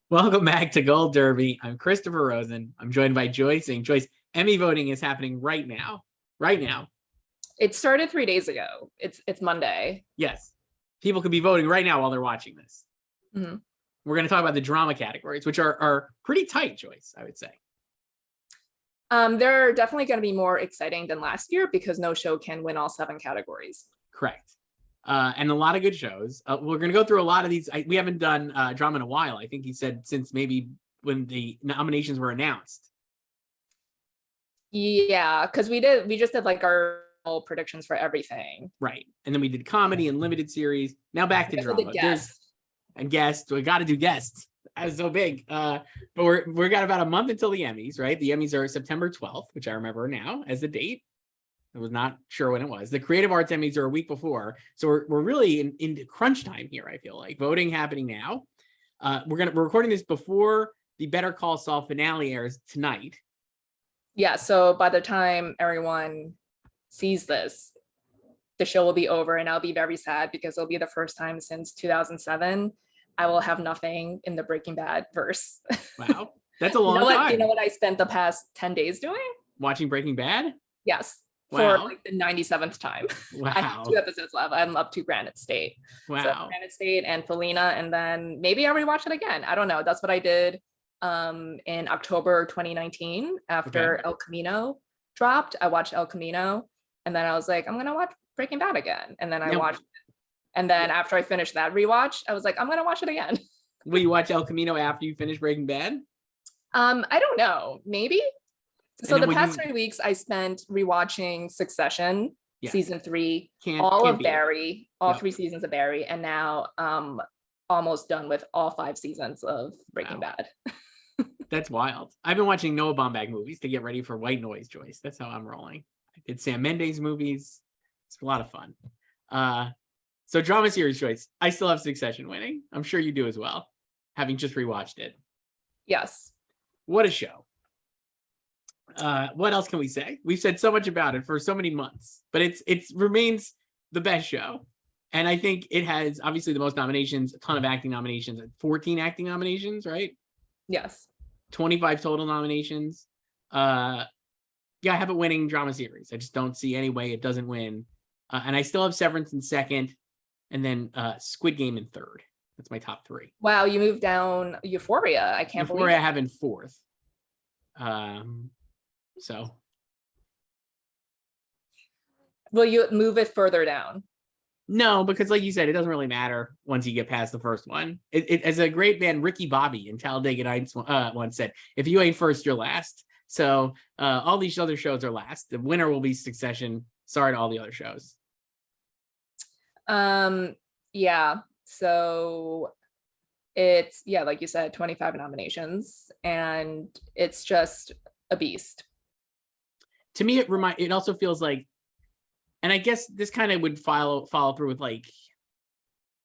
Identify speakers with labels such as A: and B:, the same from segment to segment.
A: Welcome back to Gold Derby. I'm Christopher Rosen. I'm joined by Joyce. And Joyce, Emmy voting is happening right now. Right now.
B: It started 3 days ago. It's Monday.
A: Yes. People could be voting right now while they're watching this.
B: Mm-hmm.
A: We're going to talk about the drama categories, which are pretty tight, Joyce, I would say.
B: They're definitely going to be more exciting than last year because no show can win all 7 categories.
A: Correct. And a lot of good shows. We're going to go through a lot of these. We haven't done drama in a while. I think he said since maybe when the nominations were announced.
B: Yeah, because we just did like our predictions for everything.
A: Right. And then we did comedy and limited series. Now back to drama. And guests. We got to do guests. That was so big. But we're got about a month until the Emmys, right? The Emmys are September 12th, which I remember now as the date. I was not sure when it was. The Creative Arts Emmys are a week before. So we're really in crunch time here, I feel like. Voting happening now. We're recording this before the Better Call Saul finale airs tonight.
B: Yeah, so by the time everyone sees this, the show will be over, and I'll be very sad because it'll be the first time since 2007 I will have nothing in the Breaking Bad verse.
A: Wow, that's a long time.
B: You know what I spent the past 10 days doing?
A: Watching Breaking Bad?
B: Yes.
A: Wow.
B: For like the 97th time.
A: Wow.
B: I have 2 episodes left. I'm up to Granite State.
A: Wow.
B: So Granite State and Felina, and then maybe I'll rewatch it again. I don't know. That's what I did in October 2019 after El Camino dropped. I watched El Camino, and then I was like, I'm gonna watch Breaking Bad again. And then I watched it. And then after I finished that rewatch, I was like, I'm gonna watch it again.
A: Will you watch El Camino after you finish Breaking Bad?
B: I don't know. Maybe. So the past 3 weeks I spent rewatching Succession, season 3, all of Barry, all 3 seasons of Barry, and now almost done with all 5 seasons of Breaking Bad.
A: That's wild. I've been watching Noah Baumbach movies to get ready for White Noise, Joyce. That's how I'm rolling. I did Sam Mendes movies. It's a lot of fun. So drama series, Joyce. I still have Succession winning. I'm sure you do as well, having just rewatched it.
B: Yes.
A: What a show. What else can we say? We've said so much about it for so many months, but it remains the best show. And I think it has obviously the most nominations, a ton of acting nominations, 14 acting nominations, right?
B: Yes.
A: 25 total nominations. I have it winning drama series. I just don't see any way it doesn't win. And I still have Severance in second, and then Squid Game in third. That's my top 3.
B: Wow, you moved down Euphoria. I can't believe
A: Euphoria I have in fourth. So
B: will you move it further down?
A: No, because like you said, it doesn't really matter once you get past the first one. It as a great band, Ricky Bobby in Talladega Nights once said, if you ain't first, you're last. So all these other shows are last. The winner will be Succession. Sorry to all the other shows.
B: Yeah. So it's, like you said, 25 nominations, and it's just a beast.
A: To me, it also feels like, and I guess this kind of would follow through with like,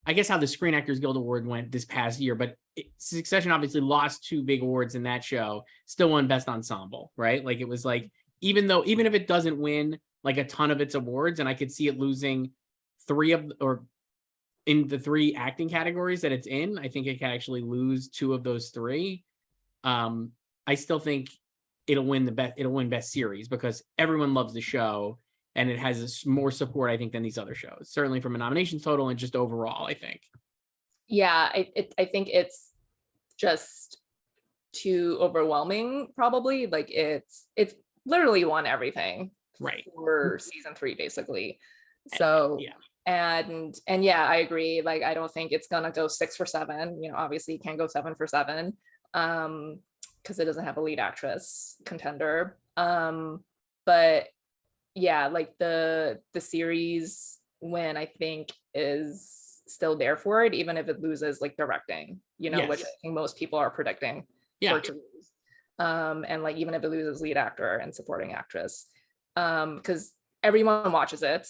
A: I guess how the Screen Actors Guild Award went this past year, but Succession obviously lost 2 big awards in that show, still won Best Ensemble, right? Like it was like, even if it doesn't win like a ton of its awards, and I could see it losing 3 or in the 3 acting categories that it's in, I think it can actually lose 2 of those 3. I still think it'll win best series because everyone loves the show and it has more support, I think, than these other shows, certainly from a nominations total and just overall, I think.
B: Yeah, I think it's just too overwhelming, probably. Like it's literally won everything,
A: right,
B: for season 3, basically. So and I agree. Like I don't think it's gonna go 6 for 7. Obviously it can't go 7 for 7. Because it doesn't have a lead actress contender. But like the series win, I think, is still there for it, even if it loses like directing, which I think most people are predicting for it to lose. And like even if it loses lead actor and supporting actress, because everyone watches it.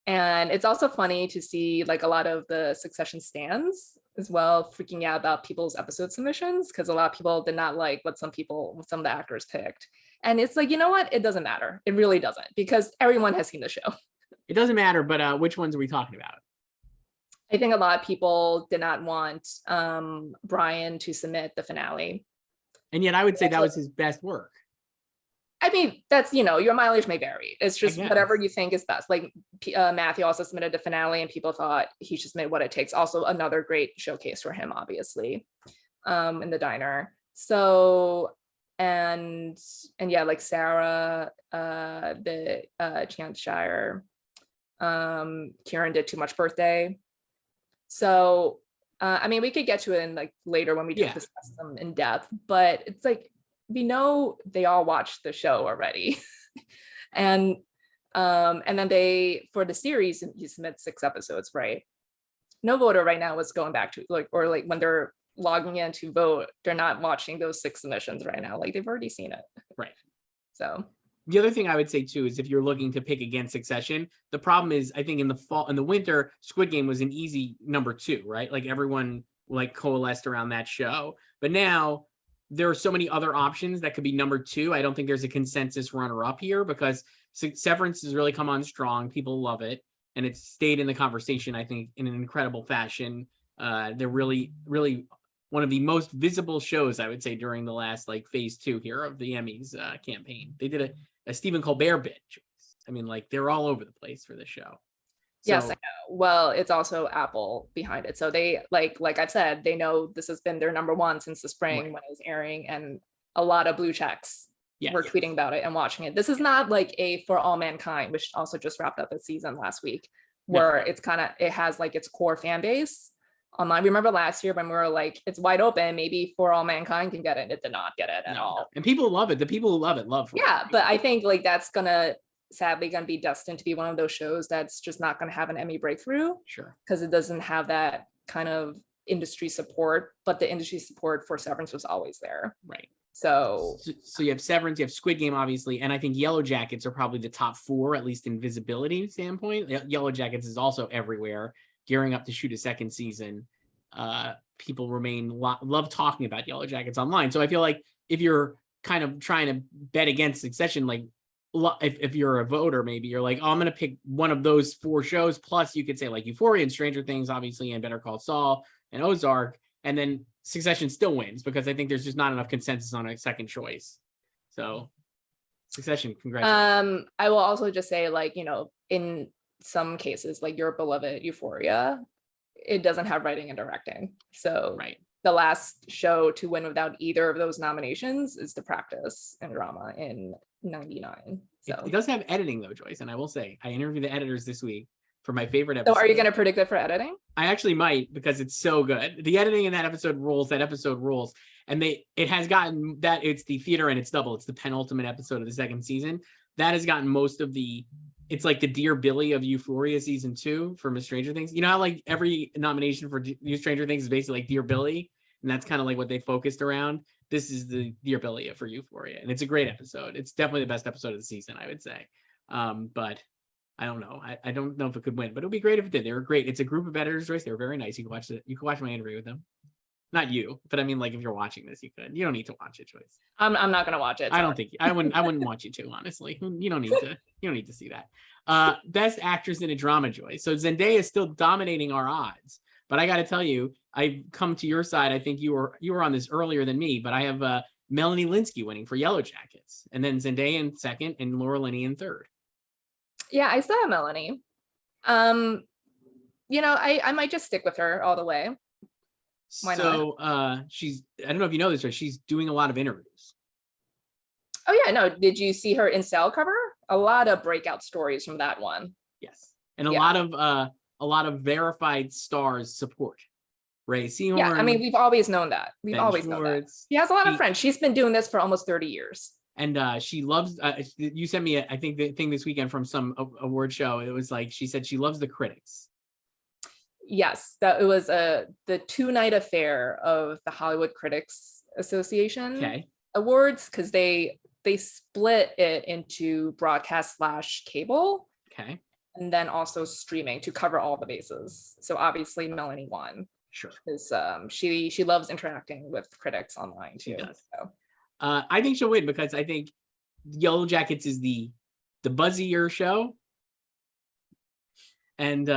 B: And it's also funny to see like a lot of the Succession stans as well freaking out about people's episode submissions, because a lot of people did not like what some of the actors picked. And it's like, you know what? It doesn't matter. It really doesn't, because everyone has seen the show.
A: It doesn't matter, but which ones are we talking about?
B: I think a lot of people did not want Brian to submit the finale.
A: And yet I would say that was his best work.
B: I mean, that's, your mileage may vary. It's just whatever you think is best. Like Matthew also submitted the finale and people thought he should submit What It Takes. Also another great showcase for him, obviously, in the diner. So, and yeah, like Sarah, the Chantshire, Kieran did Too Much Birthday. So, I mean, we could get to it in like later when we discuss them in depth, but it's like, we know they all watched the show already. and then they, for the series, you submit 6 episodes, right? No voter right now is going back to like when they're logging in to vote, they're not watching those 6 submissions right now. Like they've already seen it.
A: Right.
B: So
A: the other thing I would say too is if you're looking to pick against Succession, the problem is I think in the winter, Squid Game was an easy number 2, right? Like everyone like coalesced around that show. But now there are so many other options that could be number 2. I don't think there's a consensus runner-up here because Severance has really come on strong. People love it. And it's stayed in the conversation, I think, in an incredible fashion. They're really, really one of the most visible shows, I would say, during the last like phase 2 here of the Emmys campaign. They did a Stephen Colbert bit. I mean, like they're all over the place for this show. So,
B: yes, I know. Well, it's also Apple behind it. So they like I've said, they know this has been their number 1 since the spring when it was airing, and a lot of blue checks were tweeting about it and watching it. This is not like a For All Mankind, which also just wrapped up its season last week, where it's kind of, it has like its core fan base online. Remember last year when we were like, it's wide open, maybe For All Mankind can get it. It did not get it at all.
A: And people love it. The people who love it love it.
B: Yeah, but I think like that's sadly going to be destined to be one of those shows that's just not going to have an Emmy breakthrough.
A: Sure.
B: Because it doesn't have that kind of industry support, but the industry support for Severance was always there.
A: Right.
B: So
A: you have Severance, you have Squid Game, obviously, and I think Yellow Jackets are probably the top 4, at least in visibility standpoint. Yellow Jackets is also everywhere, gearing up to shoot a second season. People love talking about Yellow Jackets online. So I feel like if you're kind of trying to bet against Succession, like if you're a voter, maybe you're like, oh, I'm going to pick one of those 4 shows. Plus you could say like Euphoria and Stranger Things, obviously, and Better Call Saul and Ozark. And then Succession still wins because I think there's just not enough consensus on a second choice. So Succession, congratulations.
B: I will also just say, like, in some cases, like your beloved Euphoria, it doesn't have writing and directing. So the last show to win without either of those nominations is The Practice and Drama in 99. So
A: it does have editing though, Joyce. And I will say, I interviewed the editors this week for my favorite episode.
B: So are you going to predict it for editing?
A: I actually might, because it's so good. The editing in that episode rules. And it has gotten that, it's the theater and it's double. It's the penultimate episode of the second season. That has gotten most of it's like the Dear Billy of Euphoria season 2 from Stranger Things. You know how like every nomination for Stranger Things is basically like Dear Billy? And that's kind of like what they focused around. This is the Dear Billy for Euphoria. And it's a great episode. It's definitely the best episode of the season, I would say. But I don't know. I don't know if it could win, but it would be great if it did. They were great. It's a group of editors, Joyce. They were very nice. You can watch it. You can watch my interview with them. Not you, but I mean, like if you're watching this, you could. You don't need to watch it, Joyce.
B: I'm not gonna watch it.
A: I don't think I wouldn't want you to, honestly. You don't need to. You don't need to see that. Best actress in a drama, Joyce. So Zendaya is still dominating our odds, but I got to tell you, I've come to your side. I think you were on this earlier than me, but I have Melanie Lynskey winning for Yellow Jackets, and then Zendaya in second, and Laura Linney in third.
B: Yeah, I still have Melanie. I might just stick with her all the way. Why
A: not? She's, I don't know if you know this, but she's doing a lot of interviews.
B: Oh yeah, no. Did you see her in Cell cover? A lot of breakout stories from that one.
A: Yes, and a lot of verified stars support Rhea Seehorn.
B: Yeah, I mean, we've always known that. Known that. She has a lot of friends. She's been doing this for almost 30 years.
A: And she loves, you sent me, I think, the thing this weekend from some award show. It was like, she said she loves the critics.
B: Yes, that it was the 2-night affair of the Hollywood Critics Association awards, because they split it into broadcast/cable.
A: Okay.
B: And then also streaming to cover all the bases. So obviously Melanie won.
A: Sure.
B: Because she loves interacting with critics online too. She does. So.
A: I think she'll win because I think Yellow Jackets is the buzzier show. And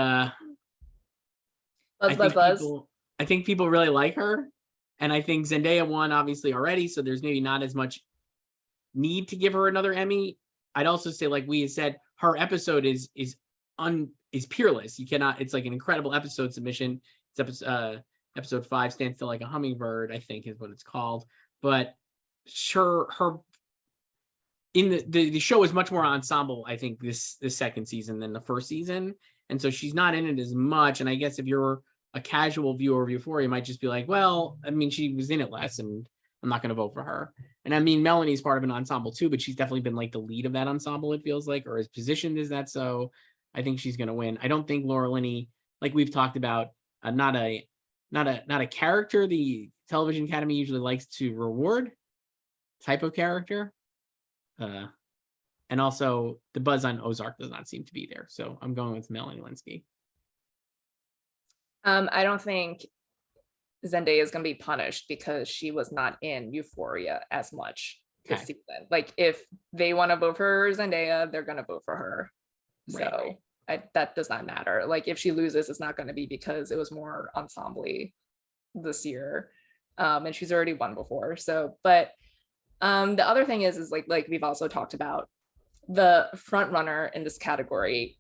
A: I think people really like her, and I think Zendaya won obviously already, so there's maybe not as much need to give her another Emmy. I'd also say, like we said, her episode is peerless. You cannot. It's like an incredible episode submission. It's episode 5, Stand Still Like a Hummingbird, I think is what it's called. But her in the show is much more ensemble, I think, this second season than the first season, and so she's not in it as much. And I guess if you're a casual viewer of Euphoria, you might just be like, well, I mean, she was in it less, and I'm not going to vote for her. And I mean, Melanie's part of an ensemble too, but she's definitely been like the lead of that ensemble, it feels like, or is positioned as that. So I think she's going to win. I don't think Laura Linney, like we've talked about, not a character the Television Academy usually likes to reward type of character. And also the buzz on Ozark does not seem to be there. So I'm going with Melanie Lynskey.
B: I don't think Zendaya is going to be punished because she was not in Euphoria as much this season. Like, if they want to vote for Zendaya, they're going to vote for her. So that does not matter. Like, if she loses, it's not going to be because it was more ensemble this year. And she's already won before. So, but the other thing is like we've also talked about, the front runner in this category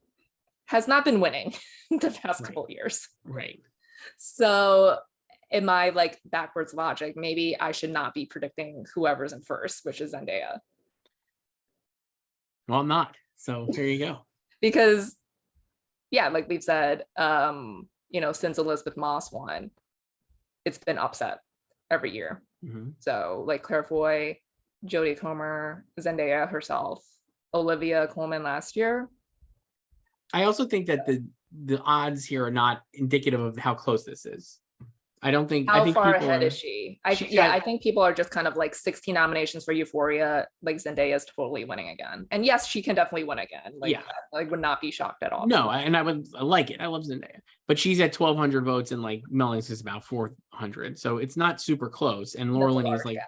B: has not been winning the past couple years.
A: Right.
B: So in my like backwards logic, maybe I should not be predicting whoever's in first, which is Zendaya.
A: Well, I'm not. So there you go.
B: Because yeah, like we've said, since Elizabeth Moss won, it's been upset every year.
A: Mm-hmm.
B: So like Claire Foy, Jodie Comer, Zendaya herself, Olivia Colman last year.
A: I also think that the odds here are not indicative of how close this is. I think
B: far ahead is she? I think people are just kind of like 16 nominations for Euphoria. Like, Zendaya is totally winning again, and yes, she can definitely win again. Like, I would not be shocked at all.
A: No, I like it. I love Zendaya, but she's at 1,200 votes, and like Melanie's is about 400, so it's not super close. And Laura Linney is like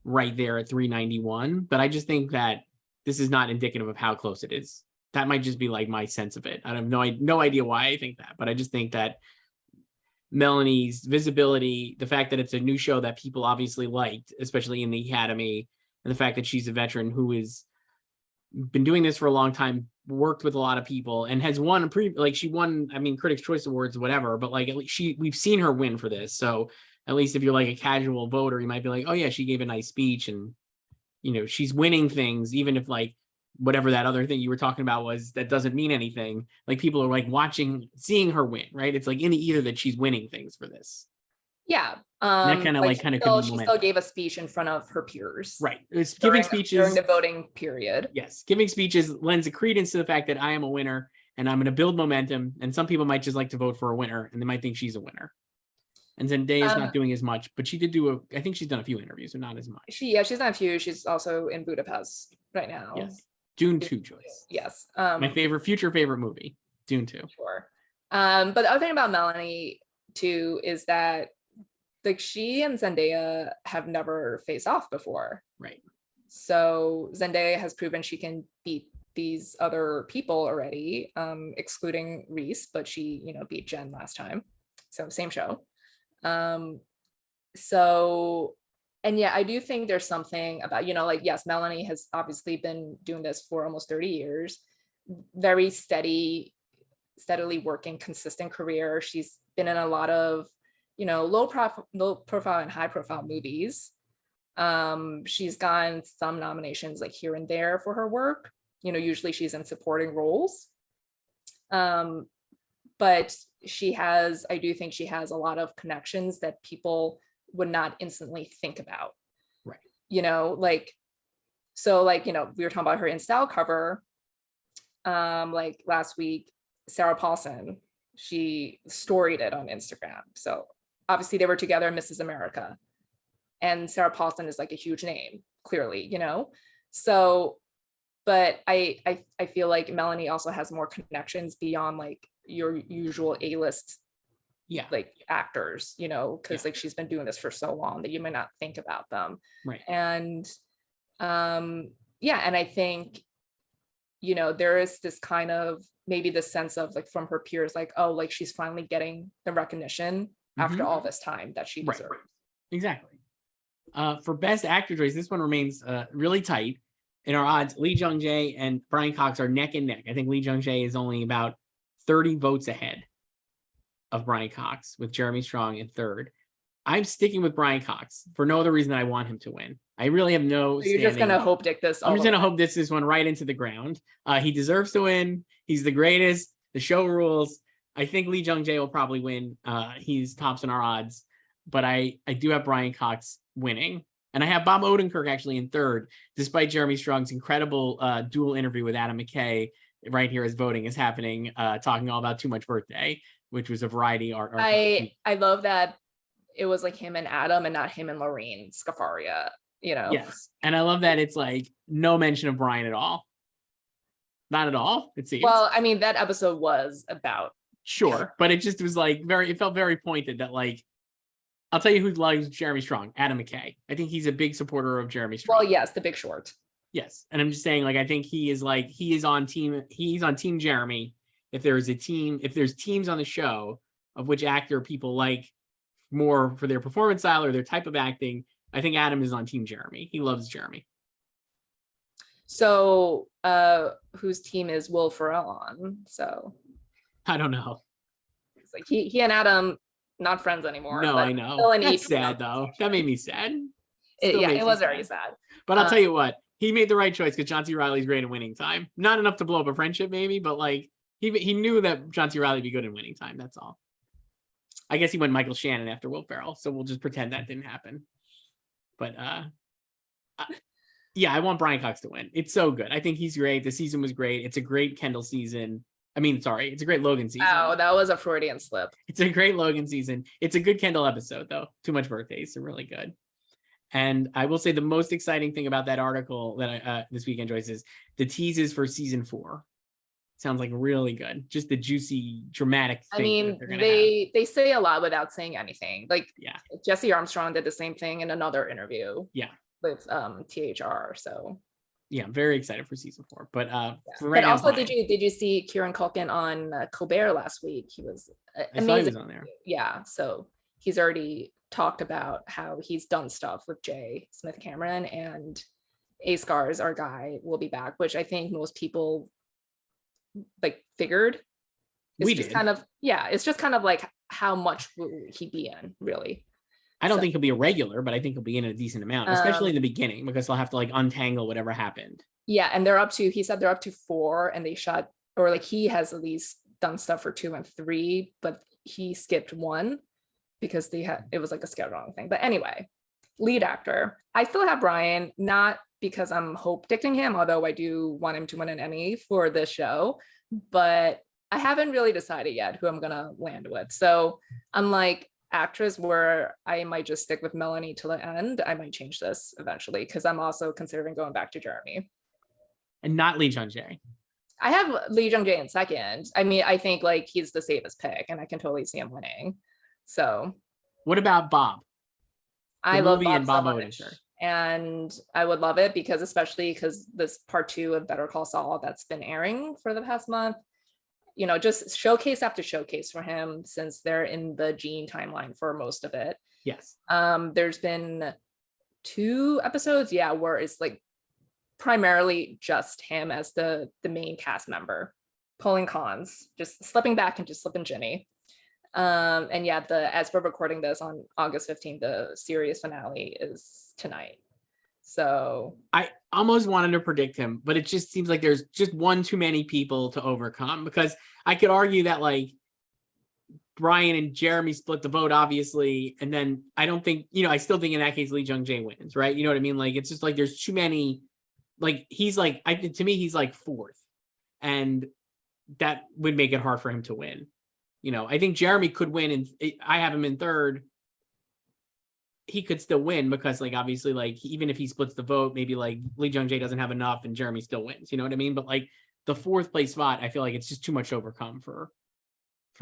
A: right there at 391. But I just think that this is not indicative of how close it is. That might just be like my sense of it. I have no idea why I think that, but I just think that Melanie's visibility, the fact that it's a new show that people obviously liked, especially in the Academy, and the fact that she's a veteran who has been doing this for a long time, worked with a lot of people, and has won she won, I mean, Critics' Choice Awards, whatever, but like at least we've seen her win for this. So at least if you're like a casual voter, you might be like, oh yeah, she gave a nice speech, and she's winning things, even if like whatever that other thing you were talking about was, that doesn't mean anything. Like, people are like seeing her win, right? It's like in the ether that she's winning things for this.
B: Yeah.
A: That kind of
B: she still gave a speech in front of her peers.
A: Right. It's giving speeches
B: during the voting period.
A: Yes. Giving speeches lends a credence to the fact that I am a winner and I'm going to build momentum. And some people might just like to vote for a winner, and they might think she's a winner. And Zendaya's not doing as much, but she did I think she's done a few interviews, but not as much.
B: She's done a few. She's also in Budapest right now.
A: Yes. Dune 2, Joyce.
B: Yes.
A: My future favorite movie, Dune 2.
B: Sure. But the other thing about Melanie too is that like she and Zendaya have never faced off before.
A: Right.
B: So Zendaya has proven she can beat these other people already, excluding Reese, but she, beat Jen last time. So same show. And yeah, I do think there's something about, yes, Melanie has obviously been doing this for almost 30 years, very steadily working, consistent career. She's been in a lot of, low profile and high profile movies. She's gotten some nominations like here and there for her work. Usually she's in supporting roles. But I do think she has a lot of connections that people would not instantly think about.
A: Right.
B: We were talking about her in style cover, like last week, Sarah Paulson, she storied it on Instagram. So obviously they were together in Mrs. America, and Sarah Paulson is like a huge name, clearly, so, but I feel like Melanie also has more connections beyond like your usual A-list like actors, because like she's been doing this for so long that you might not think about them.
A: Right.
B: And and I think you know, there is this kind of maybe the sense of like from her peers, like, oh, like she's finally getting the recognition after all this time that she deserves.
A: Right. Exactly. For best actor choice, this one remains really tight. In our odds, Lee Jung-jae and Brian Cox are neck and neck. I think Lee Jung-jae is only about 30 votes ahead of Brian Cox, with Jeremy Strong in third. I'm sticking with Brian Cox for no other reason than I want him to win. I really have no.
B: So you're just gonna hope dick this.
A: I'm just gonna hope this one right into the ground. He deserves to win. He's the greatest. The show rules. I think Lee Jung-jae will probably win. He's tops in our odds, but I do have Brian Cox winning, and I have Bob Odenkirk actually in third, despite Jeremy Strong's incredible dual interview with Adam McKay right here as voting is happening, talking all about Too Much Birthday, which was a variety art.
B: I love that it was like him and Adam and not him and Lorraine Scafaria, you know?
A: Yes. And I love that it's like no mention of Brian at all. Not at all, it seems.
B: Well, I mean, that episode was about.
A: Sure. But it just was like it felt very pointed that like, I'll tell you who loves Jeremy Strong, Adam McKay. I think he's a big supporter of Jeremy Strong.
B: Well, yes, The Big Short.
A: Yes. And I'm just saying, like, I think he's on team Jeremy. If there's teams on the show of which actor people like more for their performance style or their type of acting, I think Adam is on team Jeremy. He loves Jeremy.
B: So whose team is Will Ferrell on? So
A: I don't know.
B: It's like he and Adam not friends anymore.
A: No, I know. That's sad though. That made me sad.
B: It was very sad.
A: But I'll tell you what, he made the right choice because John C. Reilly's great in Winning Time. Not enough to blow up a friendship, maybe, but like he knew that John C. Reilly would be good in Winning Time. That's all. I guess he went Michael Shannon after Will Ferrell, so we'll just pretend that didn't happen. But yeah, I want Brian Cox to win. It's so good. I think he's great. The season was great. It's a great Kendall season. It's a great Logan season.
B: Oh, that was a Freudian slip.
A: It's a great Logan season. It's a good Kendall episode, though. Too Much Birthdays are really good. And I will say the most exciting thing about that article that I this weekend, Joyce, is the teases for season 4. Sounds like really good. Just the juicy, dramatic thing.
B: I mean, they say a lot without saying anything. Like,
A: yeah,
B: Jesse Armstrong did the same thing in another interview.
A: Yeah,
B: with THR. So
A: yeah, I'm very excited for season 4. But
B: but also, did you see Kieran Culkin on Colbert last week? He was amazing.
A: He was on there.
B: Yeah, so he's already talked about how he's done stuff with J. Smith Cameron, and A Scars, our guy, will be back, which I think most people like figured. It's just kind of like how much will he be in, really?
A: I don't think he'll be a regular, but I think he'll be in a decent amount, especially in the beginning, because they'll have to like untangle whatever happened.
B: Yeah, and he said they're up to 4, and they shot, or like he has at least done stuff for 2 and 3, but he skipped 1 because it was like a scheduling thing. But anyway, lead actor. I still have Brian, not because I'm hope dicting him, although I do want him to win an Emmy for this show, but I haven't really decided yet who I'm gonna land with. So unlike actress where I might just stick with Melanie till the end, I might change this eventually because I'm also considering going back to Jeremy.
A: And not Lee Jung-jae.
B: I have Lee Jung-jae in second. I mean, I think like he's the safest pick and I can totally see him winning. So
A: what about Bob?
B: I love Bob so much. And I would love it especially because this part 2 of Better Call Saul that's been airing for the past month, you know, just showcase after showcase for him since they're in the Gene timeline for most of it.
A: Yes.
B: There's been 2 episodes, where it's like primarily just him as the main cast member, pulling cons, just slipping back into slipping Jimmy. And yeah, as we're recording this on August 15th, the series finale is tonight. So
A: I almost wanted to predict him, but it just seems like there's just one too many people to overcome, because I could argue that like Brian and Jeremy split the vote, obviously. And then I don't think, I still think in that case, Lee Jung-jae wins, right? You know what I mean? Like, it's just like, there's too many, like, he's like, to me, he's like 4th, and that would make it hard for him to win. I think Jeremy could win, and I have him in 3rd. He could still win because, like, obviously, like, even if he splits the vote, maybe like Lee Jung-jae doesn't have enough and Jeremy still wins. You know what I mean? But like the 4th place spot, I feel like it's just too much to overcome for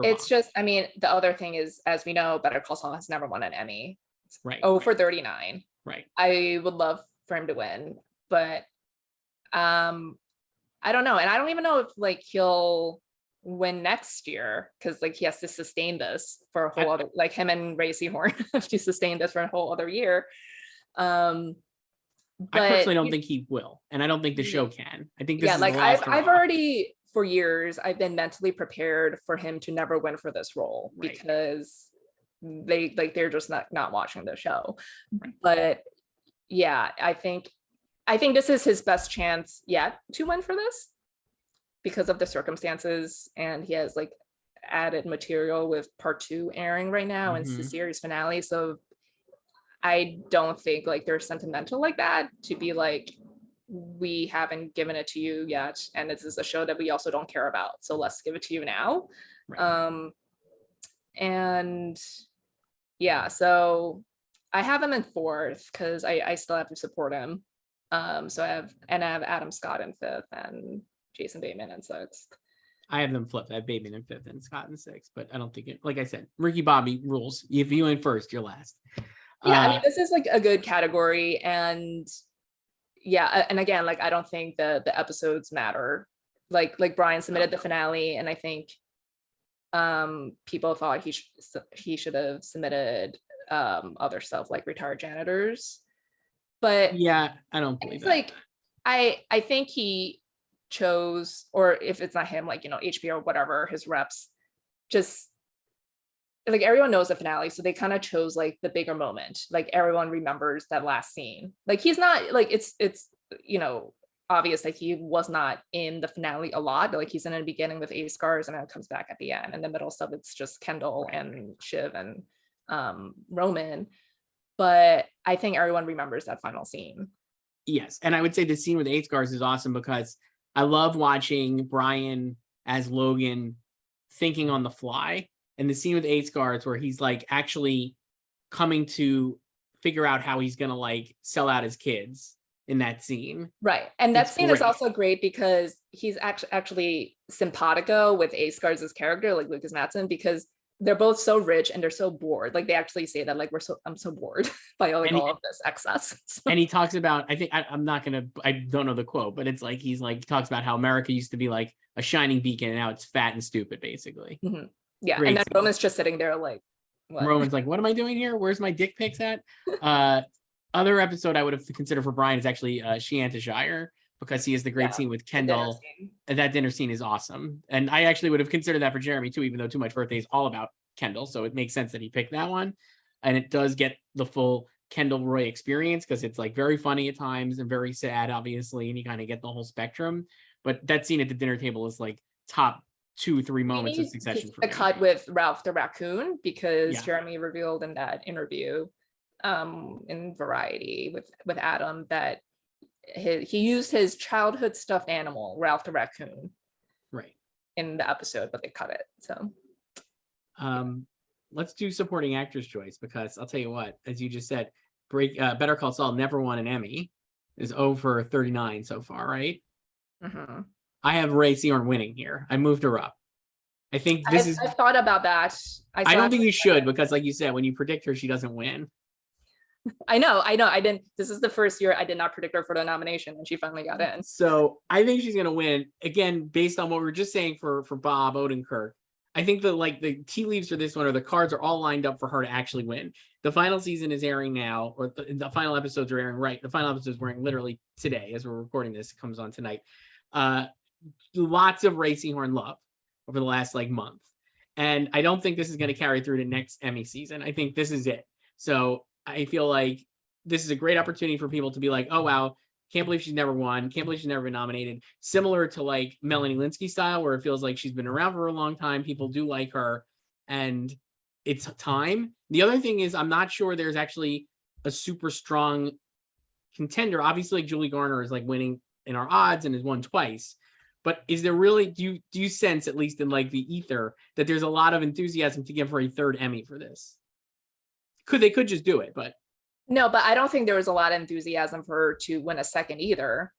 B: it's
A: Bob.
B: Just, I mean, the other thing is, as we know, Better Call Saul has never won an Emmy.
A: Right.
B: For 39.
A: Right.
B: I would love for him to win, but I don't know. And I don't even know if like he'll win next year, because like he has to sustain this for a whole other, like him and Rhea Seehorn have to sustain this for a whole other year. But
A: I personally don't think he will, and I don't think the show can. I think this is
B: like
A: the last
B: I've already for years I've been mentally prepared for him to never win for this role, because they're just not watching the show. But yeah, I think this is his best chance yet to win for this, because of the circumstances, and he has like added material with part 2 airing right now and the series finale. So I don't think like they're sentimental like that to be like, we haven't given it to you yet, and this is a show that we also don't care about, so let's give it to you now. And yeah, so I have him in 4th because I still have to support him. So I have Adam Scott in 5th and Jason Bateman in 6th.
A: I have them flipped. I have Bateman in 5th and Scott in 6th, but I don't think it, like I said, Ricky Bobby rules. If you in first, you're last.
B: Yeah, I mean, this is like a good category, and yeah, and again, like I don't think the episodes matter. Like Brian submitted the finale, and I think people thought he should have submitted other stuff like retired janitors. But
A: yeah, I don't believe that.
B: Like I think he chose, or if it's not him, like, you know, HBO, whatever, his reps, just like everyone knows the finale, so they kind of chose like the bigger moment. Like everyone remembers that last scene. Like he's not like, it's you know, obvious that he was not in the finale a lot, but like he's in the beginning with Ace Scars, and then it comes back at the end. In the middle stuff, it's just Kendall and Shiv and Roman. But I think everyone remembers that final scene.
A: Yes, and I would say the scene with Ace Scars is awesome because I love watching Brian as Logan thinking on the fly. And the scene with 8 Scars where he's like actually coming to figure out how he's gonna like sell out his kids in that scene.
B: Right. And that scene is also great because he's actually simpatico with 8 Scars' character, like Lucas Matson, because they're both so rich and they're so bored. Like they actually say that, like, I'm so bored by all of this excess. So. And
A: he talks about, I think I don't know the quote, but it's like he talks about how America used to be like a shining beacon and now it's fat and stupid, basically.
B: Yeah, great. And then Roman's just sitting there like, what?
A: Roman's like, what am I doing here? Where's my dick pics at? Other episode I would have considered for Brian is actually Shianta Shire, because he has the great scene with Kendall. And that dinner scene is awesome. And I actually would have considered that for Jeremy too, even though Too Much Birthday is all about Kendall. So it makes sense that he picked that one. And it does get the full Kendall Roy experience because it's like very funny at times and very sad, obviously. And you kind of get the whole spectrum. But that scene at the dinner table is like top 2-3 moments of Succession for me.
B: The cut with Ralph the raccoon, because Jeremy revealed in that interview in Variety with Adam that he used his childhood stuffed animal, Ralph the raccoon, in the episode, but they cut it. So
A: let's do supporting actress choice, because I'll tell you what, as you just said, Better Call Saul never won an Emmy, is 0 for 39 so far, right? I have Rhea Seehorn winning here. I moved her up. I think I've
B: thought about that.
A: I don't think you should, because like you said, when you predict her, she doesn't win.
B: I know. I didn't. This is the first year I did not predict her for the nomination, and she finally got in.
A: So I think she's gonna win again, based on what we were just saying for Bob Odenkirk. I think that like the tea leaves for this one, or the cards are all lined up for her to actually win. The final season is airing now, or the final episodes are airing. The final episodes are airing literally today as we're recording this. It comes on tonight. Lots of Rhea Seehorn love over the last like month, and I don't think this is going to carry through to next Emmy season. I think this is it. So I feel like this is a great opportunity for people to be like, oh wow, can't believe she's never won, can't believe she's never been nominated. Similar to like Melanie Lynskey style, where it feels like she's been around for a long time, people do like her, and it's time. The other thing is, I'm not sure there's actually a super strong contender. Obviously, like Julie Garner is like winning in our odds and has won twice. But is there really, do you sense, at least in like the ether, that there's a lot of enthusiasm to give her a third Emmy for this? They could just do it, but
B: no, but I don't think there was a lot of enthusiasm for her to win a second either.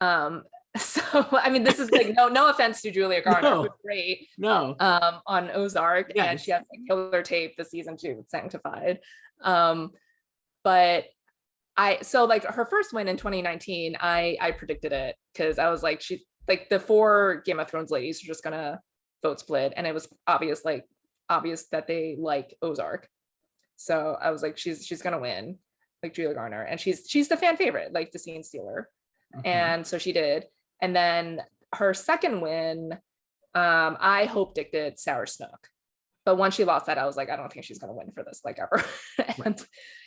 B: So I mean, this is like no offense to Julia Garner, who's great. On Ozark, and she has like killer tape this season too with Sanctified. But So like her first win in 2019, I predicted it because I was like, she like the 4 Game of Thrones ladies are just gonna vote split, and it was obvious that they like Ozark. So I was like, she's gonna win, like Julia Garner, and she's the fan favorite, like the scene stealer. And so she did. And then her second win, I hope dictated Sarah Snook. But once she lost that, I was like, I don't think she's going to win for this, like, ever. And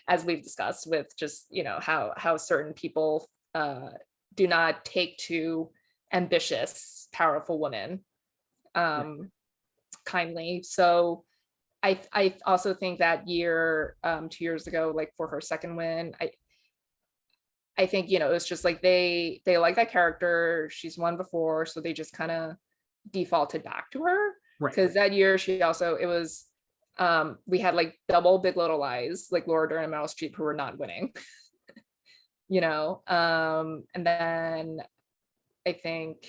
B: as we've discussed with just, how certain people do not take to ambitious, powerful women kindly. So I also think that year, 2 years ago, like for her second win, I think, it's just like they like that character. She's won before, so they just kind of defaulted back to her. Because that year we had like double Big Little Lies, like Laura Dern and Meryl Streep, who were not winning. And then I think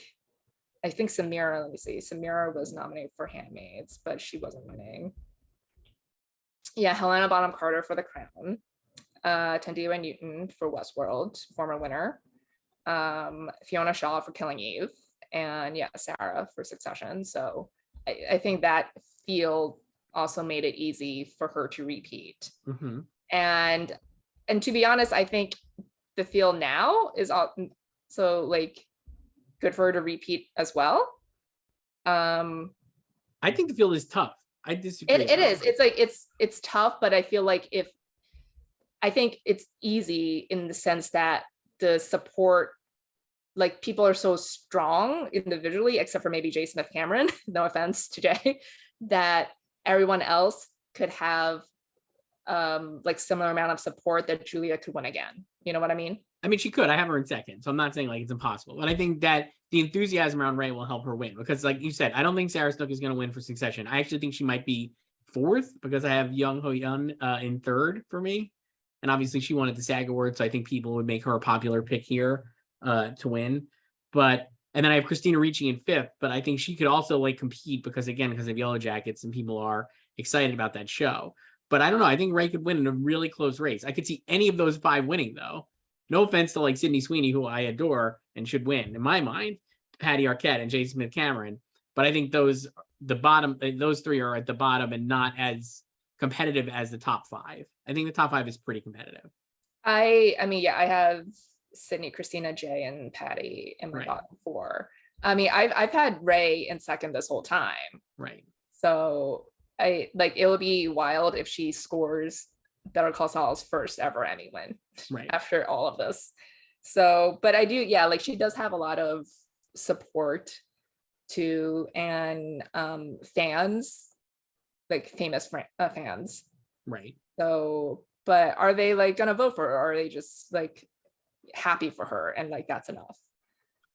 B: Samira, let me see, Samira was nominated for Handmaids, but she wasn't winning. Yeah, Helena Bonham Carter for The Crown. Tandia Newton for Westworld, former winner. Fiona Shaw for Killing Eve, and Sarah for Succession. So I think that field also made it easy for her to repeat. And to be honest, I think the field now is so like good for her to repeat as well.
A: I think the field is tough. I disagree.
B: It is. It's like it's tough, but I feel like I think it's easy in the sense that the support, like people are so strong individually, except for maybe J. Smith Cameron, no offense to Jay, that everyone else could have like similar amount of support that Julia could win again. You know what I mean?
A: I mean, she could. I have her in second, so I'm not saying like it's impossible, but I think that the enthusiasm around Rhea will help her win because, like you said, I don't think Sarah Snook is going to win for Succession. I actually think she might be fourth because I have Young Ho-yeon in third for me. And obviously she won at the SAG Awards, so I think people would make her a popular pick here to win. And then I have Christina Ricci in fifth, but I think she could also like compete because of Yellow Jackets and people are excited about that show. But I don't know. I think Ray could win in a really close race. I could see any of those 5 winning though. No offense to like Sydney Sweeney, who I adore and should win in my mind, Patty Arquette and J. Smith Cameron. But I think those 3 are at the bottom and not as competitive as the top 5. I think the top 5 is pretty competitive.
B: I mean, I have Sydney, Christina, Jay, and Patty in my bottom 4. I mean, I've had Ray in second this whole time.
A: Right.
B: So it would be wild if she scores Better Call Saul's first ever Emmy win after all of this. So, but I do, like she does have a lot of support too, and fans, like famous fans.
A: Right.
B: So, but are they like gonna vote for her, or are they just like happy for her and like that's enough?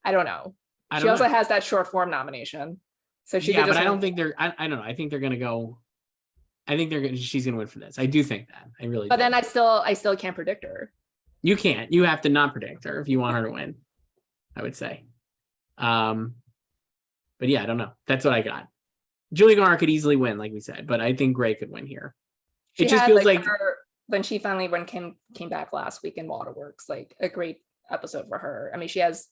B: I don't know. She also has that short form nomination, so she could just.
A: But I don't think they're. I don't know. I think they're gonna go. I think she's gonna win for this. I do think that. I really.
B: But then I still can't predict her.
A: You can't. You have to not predict her if you want her to win, I would say. But yeah, I don't know. That's what I got. Julia Garner could easily win, like we said, but I think Gray could win here. It just feels like
B: when she finally came back last week in Waterworks, like a great episode for her. I mean, she has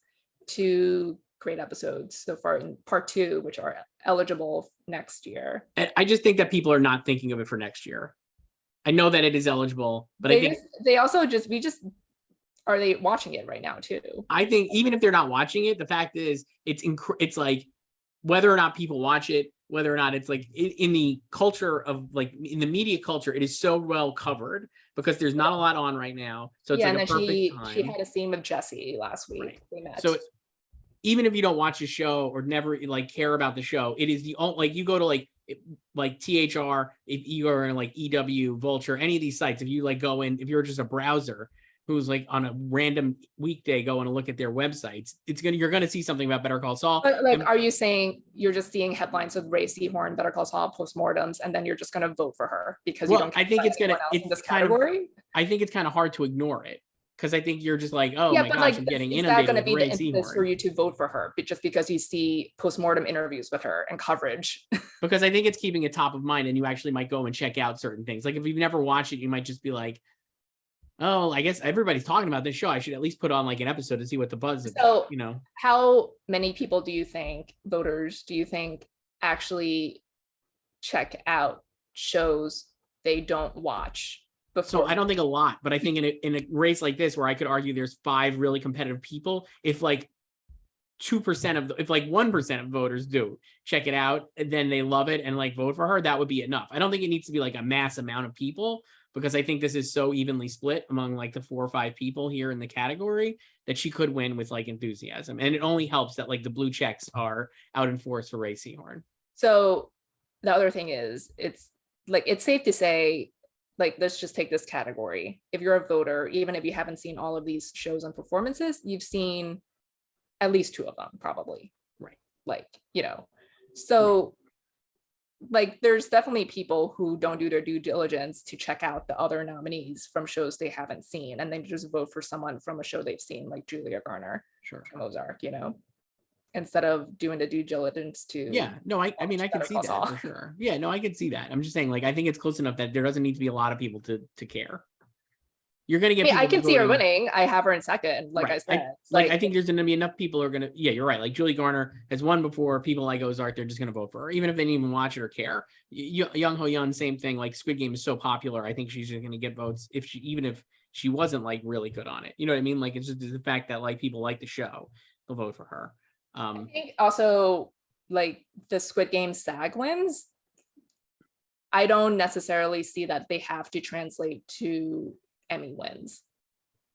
B: 2 great episodes so far in part 2, which are eligible next year.
A: And I just think that people are not thinking of it for next year. I know that it is eligible, but I think
B: they also are they watching it right now too?
A: I think even if they're not watching it, the fact is it's like whether or not people watch it, whether or not it's like in the culture of like in the media culture, it is so well covered because there's not a lot on right now. So it's like a perfect time.
B: She had a scene with Jesse last week.
A: Right.
B: They met.
A: So even if you don't watch a show or never like care about the show, it is the only, like you go to like THR, if you are in like EW, Vulture, any of these sites, if you like go in, if you're just a browser who's like on a random weekday going to look at their websites, you're gonna see something about Better Call Saul.
B: But like, are you saying you're just seeing headlines with Rhea Seehorn, Better Call Saul postmortems, and then you're just gonna vote for her because you don't?
A: I think it's gonna.
B: It's this category.
A: I think it's kind of hard to ignore it because I think you're just like, oh my gosh,
B: like,
A: I'm getting
B: inundated. Is that going to be
A: Rhea
B: the impetus for you to vote for her, but just because you see postmortem interviews with her and coverage?
A: Because I think it's keeping it top of mind, and you actually might go and check out certain things. Like if you've never watched it, you might just be like, Oh, I guess everybody's talking about this show. I should at least put on like an episode to see what the buzz is.
B: So,
A: You know,
B: how many people voters do you think actually check out shows they don't watch before?
A: so I don't think a lot, but I think in a race like this, where I could argue there's 5 really competitive people, if like 2% of if like 1% of voters do check it out, then they love it and like vote for her, that would be enough. I don't think it needs to be like a mass amount of people, because I think this is so evenly split among like the 4 or 5 people here in the category that she could win with like enthusiasm. And it only helps that like the blue checks are out in force for Rhea Seehorn.
B: So the other thing is, it's safe to say, like, let's just take this category. If you're a voter, even if you haven't seen all of these shows and performances, you've seen at least 2 of them, probably.
A: Right.
B: Like, so like, there's definitely people who don't do their due diligence to check out the other nominees from shows they haven't seen, and then just vote for someone from a show they've seen, like Julia Garner from Ozark, instead of doing the due diligence to.
A: Yeah, no, I mean, I can see that for sure. Yeah, no, I can see that. I'm just saying, like, I think it's close enough that there doesn't need to be a lot of people to care. You're going to get.
B: I can see her winning. I have her in second, like I said.
A: I think there's going to be enough people who are going to. Yeah, you're right. Like Julie Garner has won before. People like Ozark, they're just going to vote for her, even if they didn't even watch it or care. Young Ho-yeon, same thing. Like Squid Game is so popular. I think she's just going to get votes even if she wasn't like really good on it. You know what I mean? Like, it's just the fact that like people like the show, they'll vote for her.
B: I think also, like, the Squid Game SAG wins, I don't necessarily see that they have to translate to Emmy wins.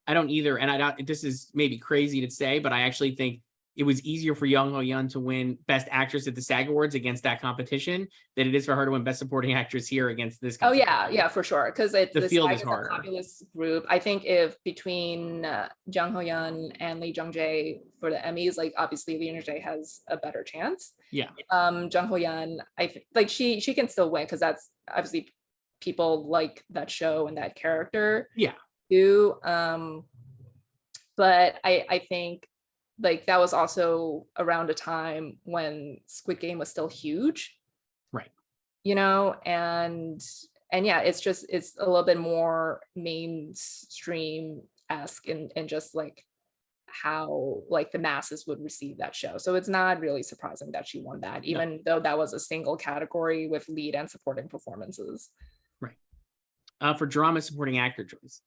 A: I don't either. And this is maybe crazy to say, but I actually think it was easier for Jung Ho-yeon to win Best Actress at the SAG Awards against that competition than it is for her to win Best Supporting Actress here against this.
B: Oh yeah, for sure. Because
A: the field is harder.
B: A populist group. I think if between Jung Ho-yeon and Jung-jae for the Emmys, like, obviously Jung-jae has a better chance.
A: Yeah.
B: Jung Ho-yeon, I think, like, she can still win, because that's obviously people like that show and that character.
A: Yeah.
B: Too. But I think, like, that was also around a time when Squid Game was still huge.
A: Right.
B: And yeah, it's a little bit more mainstream-esque and just like how like the masses would receive that show. So it's not really surprising that she won that, even though that was a single category with lead and supporting performances.
A: Right. For drama supporting actor, Joyce.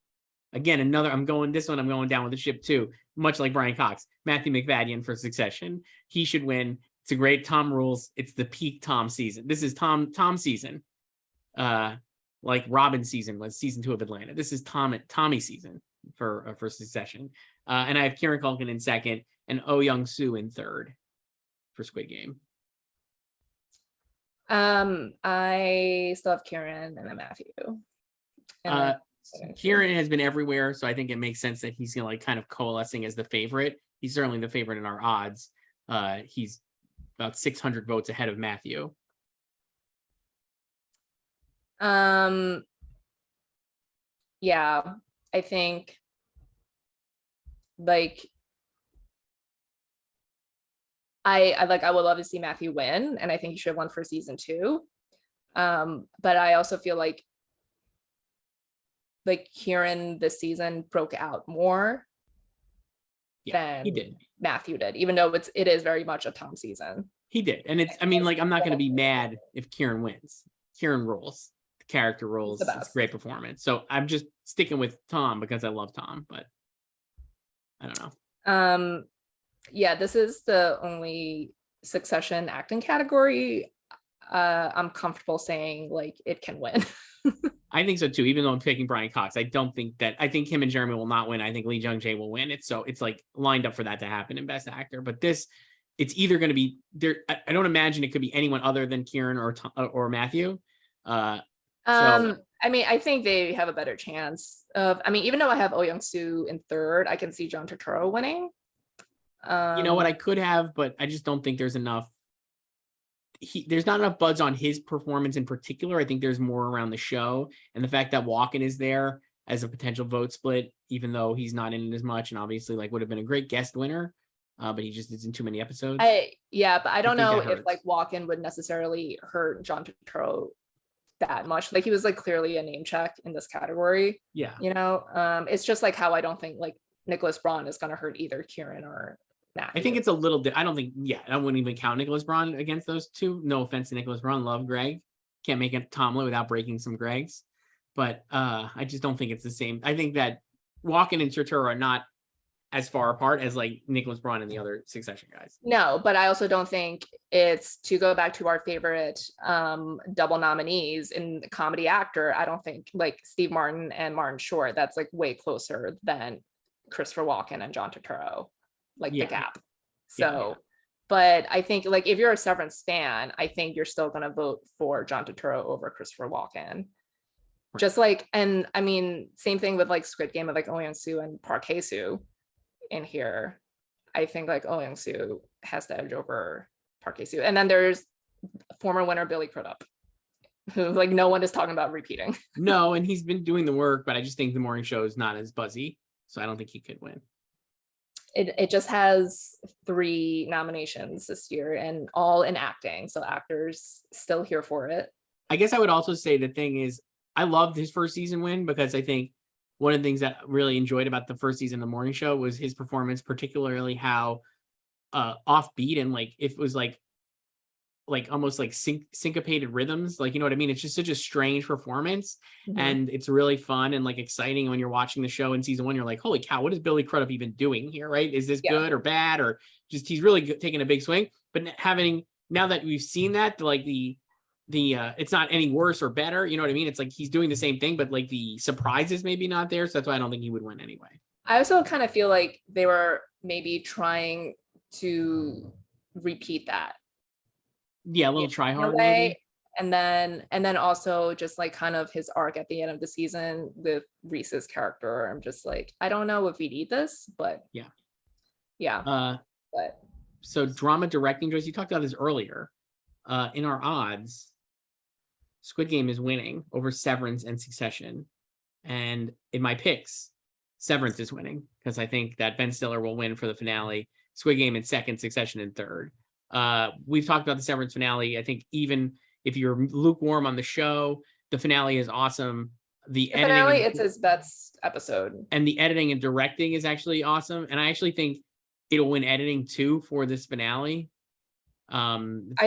A: Again, I'm going down with the ship too, much like Brian Cox. Matthew McFadden for Succession. He should win. It's a great Tom rules. It's the peak Tom season. This is Tom season. Like Robin season was season 2 of Atlanta. This is Tommy season for Succession. And I have Kieran Culkin in second and Oh Young-soo in third for Squid Game.
B: I still have Kieran and then Matthew.
A: Kieran has been everywhere, so I think it makes sense that he's like kind of coalescing as the favorite. He's certainly the favorite in our odds. He's about 600 votes ahead of Matthew.
B: Yeah, I think, like, I would love to see Matthew win, and I think he should have won for season 2. But I also feel like Kieran this season broke out more than
A: he did.
B: Matthew did, even though it is very much a Tom season.
A: He did. And I mean, like, I'm not going to be mad if Kieran wins. Kieran rules. The character rules. It's a great performance. So I'm just sticking with Tom because I love Tom, but I don't know.
B: Yeah, this is the only Succession acting category I'm comfortable saying like it can win.
A: I think so too, even though I'm picking Brian Cox. I think him and Jeremy will not win. I think Jung-jae will win. It's like lined up for that to happen in Best Actor. But it's either going to be there. I don't imagine it could be anyone other than Kieran or Matthew.
B: I mean, I think they have a better chance of. I mean, even though I have Oh Young-soo in third, I can see John Turturro winning.
A: You know what, I could have, but I just don't think there's enough. There's not enough buzz on his performance in particular. I think there's more around the show and the fact that Walken is there as a potential vote split, even though he's not in it as much, and obviously like would have been a great guest winner, but he just isn't too many episodes.
B: But I don't know if like Walken would necessarily hurt John Turturro that much. Like he was like clearly a name check in this category.
A: Yeah.
B: You know, it's just like how I don't think like Nicholas Braun is going to hurt either Kieran or Matthew.
A: I think it's a little I don't think, I wouldn't even count Nicholas Braun against those two. No offense to Nicholas Braun. Love Greg. Can't make a Tomlin without breaking some Gregs. But I just don't think it's the same. I think that Walken and Turturro are not as far apart as like Nicholas Braun and the other Succession guys.
B: No, but I also don't think it's, to go back to our favorite double nominees in comedy actor, I don't think like Steve Martin and Martin Short, that's like way closer than Christopher Walken and John Turturro, like the gap. So, but I think like if you're a Severance fan, I think you're still going to vote for John Turturro over Christopher Walken. Right. Just like, and I mean, same thing with like Squid Game of like Oh Young-soo and Park Hae-soo in here. I think like Oh Young-soo has the edge over Park Hae-soo. And then there's former winner Billy Crudup, who like no one is talking about repeating.
A: No, and he's been doing the work, but I just think the morning show is not as buzzy. So I don't think he could win.
B: It just has 3 nominations this year and all in acting. So actors still here for it.
A: I guess I would also say the thing is, I loved his first season win because I think one of the things that I really enjoyed about the first season of the morning show was his performance, particularly how offbeat and like it was like almost like syncopated rhythms, like, you know what I mean? It's just such a strange performance. And it's really fun and like exciting when you're watching the show in season 1. You're like, holy cow, what is Billy Crudup even doing here, right? Is this good or bad, or just he's really taking a big swing? But now that we've seen that, like the it's not any worse or better, you know what I mean? It's like he's doing the same thing, but like the surprise is maybe not there. So that's why I don't think he would win anyway.
B: I also kind of feel like they were maybe trying to repeat that.
A: Yeah, a little try hard maybe.
B: And then also just like kind of his arc at the end of the season with Reese's character. I'm just like, I don't know if we need this, but yeah. But
A: so drama directing, Joyce, you talked about this earlier. In our odds, Squid Game is winning over Severance and Succession. And in my picks, Severance is winning because I think that Ben Stiller will win for the finale. Squid Game in second, Succession in third. We've talked about the Severance finale. I think even if you're lukewarm on the show, the finale is awesome. The editing
B: finale, it's his best episode.
A: And the editing and directing is actually awesome. And I actually think it'll win editing too for this finale.
B: I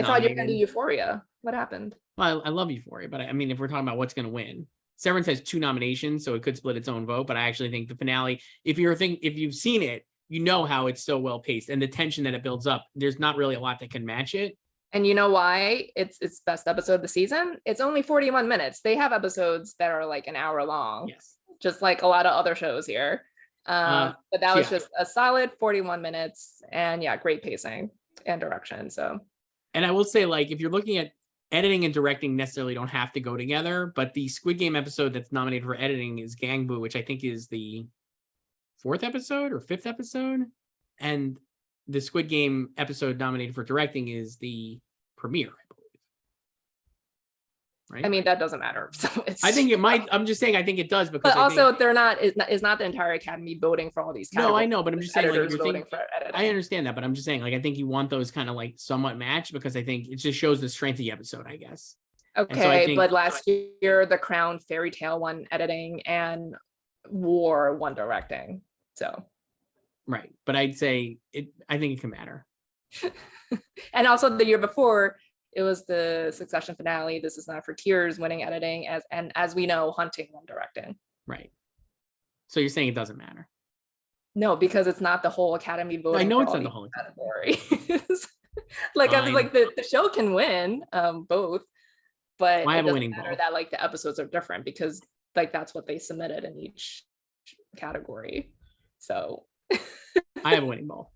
B: thought you were going to do Euphoria. What happened?
A: Well, I love Euphoria, but I mean, if we're talking about what's going to win, Severance has 2 nominations, so it could split its own vote. But I actually think the finale, if you've seen it, you know how it's so well paced and the tension that it builds up. There's not really a lot that can match it.
B: And you know why it's best episode of the season? It's only 41 minutes. They have episodes that are like an hour long.
A: Yes,
B: just like a lot of other shows here. But that was just a solid 41 minutes, and great pacing and direction. So,
A: and I will say, like, if you're looking at editing and directing, necessarily don't have to go together, but the Squid Game episode that's nominated for editing is Gangboo, which I think is the 4th episode or 5th episode, and the Squid Game episode nominated for directing is the premiere, I believe. Right?
B: I mean, that doesn't matter. So
A: I think it might. I'm just saying I think it does, because
B: but also they're not is not the entire Academy voting for all these categories.
A: No, I know, but I'm just saying, like, you're
B: voting for editing.
A: I understand that, but I'm just saying, like, I think you want those kind of like somewhat matched, because I think it just shows the strength of the episode, I guess.
B: Okay, but last year The Crown Fairy Tale won editing and War won directing. So
A: right, but I'd say I think it can matter.
B: And also the year before, it was the Succession finale, This Is Not for Tears, winning editing, as we know, Hunting won directing.
A: Right. So you're saying it doesn't matter?
B: No, because it's not the whole Academy voting.
A: I know it's not the whole
B: category. Like, I mean, like the show can win both, but
A: I have
B: it
A: a
B: doesn't
A: winning
B: matter
A: ball.
B: that like the episodes are different, because like that's what they submitted in each category. So
A: I have a winning ball.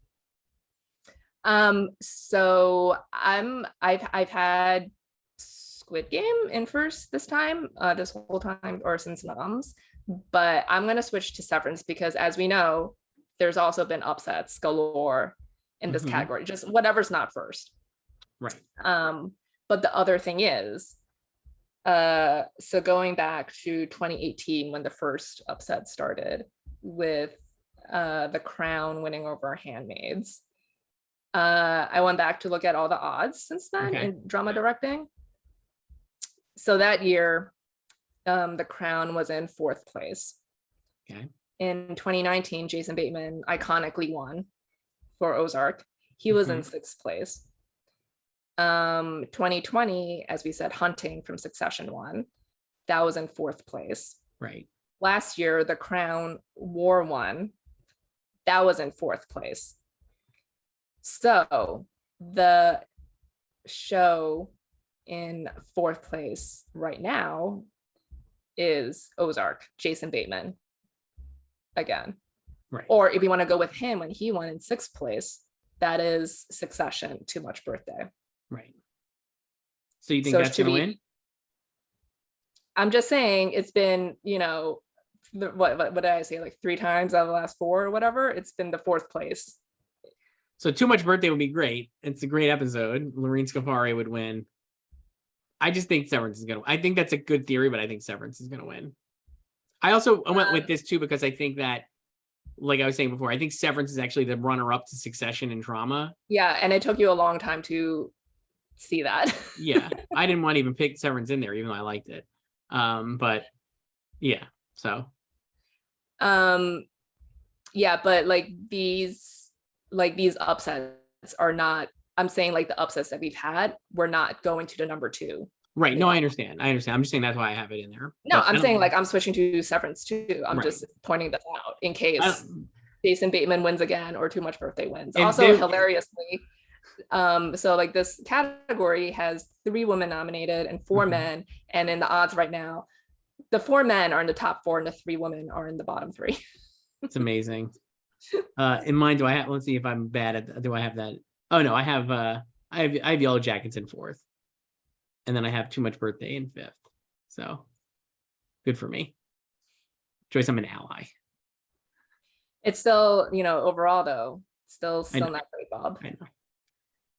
B: So I've had Squid Game in first this time, this whole time, or since Noms, but I'm gonna switch to Severance, because as we know, there's also been upsets galore in this category, just whatever's not first.
A: Right.
B: But the other thing is, so going back to 2018 when the first upset started with The Crown winning over Handmaids. I went back to look at all the odds since then in drama directing. So that year, The Crown was in 4th place.
A: Okay.
B: In 2019, Jason Bateman iconically won for Ozark. He was in 6th place. 2020, as we said, Hunting from Succession won. That was in 4th place.
A: Right.
B: Last year, The Crown War won. That was in 4th place. So the show in 4th place right now is Ozark, Jason Bateman again.
A: Right.
B: Or if you want to go with him when he won in 6th place, that is Succession, Too Much Birthday.
A: Right. So you think that's going to win?
B: I'm just saying it's been, what did I say? Like 3 times out of the last 4 or whatever. It's been the 4th place.
A: So Too Much Birthday would be great. It's a great episode. Lorene Scafaria would win. I just think Severance is going to, I think that's a good theory, but I think Severance is going to win. I went with this too, because I think that, like I was saying before, I think Severance is actually the runner-up to Succession and drama.
B: Yeah, and it took you a long time to see that.
A: Yeah, I didn't want to even pick Severance in there, even though I liked it. But yeah, so.
B: Yeah, but these upsets are not, I'm saying like the upsets that we've had, we're not going to the number 2.
A: Right. No, I understand. I'm just saying that's why I have it in there.
B: No, I'm saying like I'm switching to Severance too. I'm just pointing this out in case Jason Bateman wins again or Too Much Birthday wins. Also, hilariously, so like this category has 3 women nominated and 4 men, and in the odds right now, the 4 men are in the top 4 and the 3 women are in the bottom 3.
A: It's amazing. In mine, let's see if I'm bad at, do I have that? Oh no, I have Yellow Jackets in 4th. And then I have Too Much Birthday in 5th. So good for me. Joyce, I'm an ally.
B: It's still, overall though, still not great, Bob.
A: I know.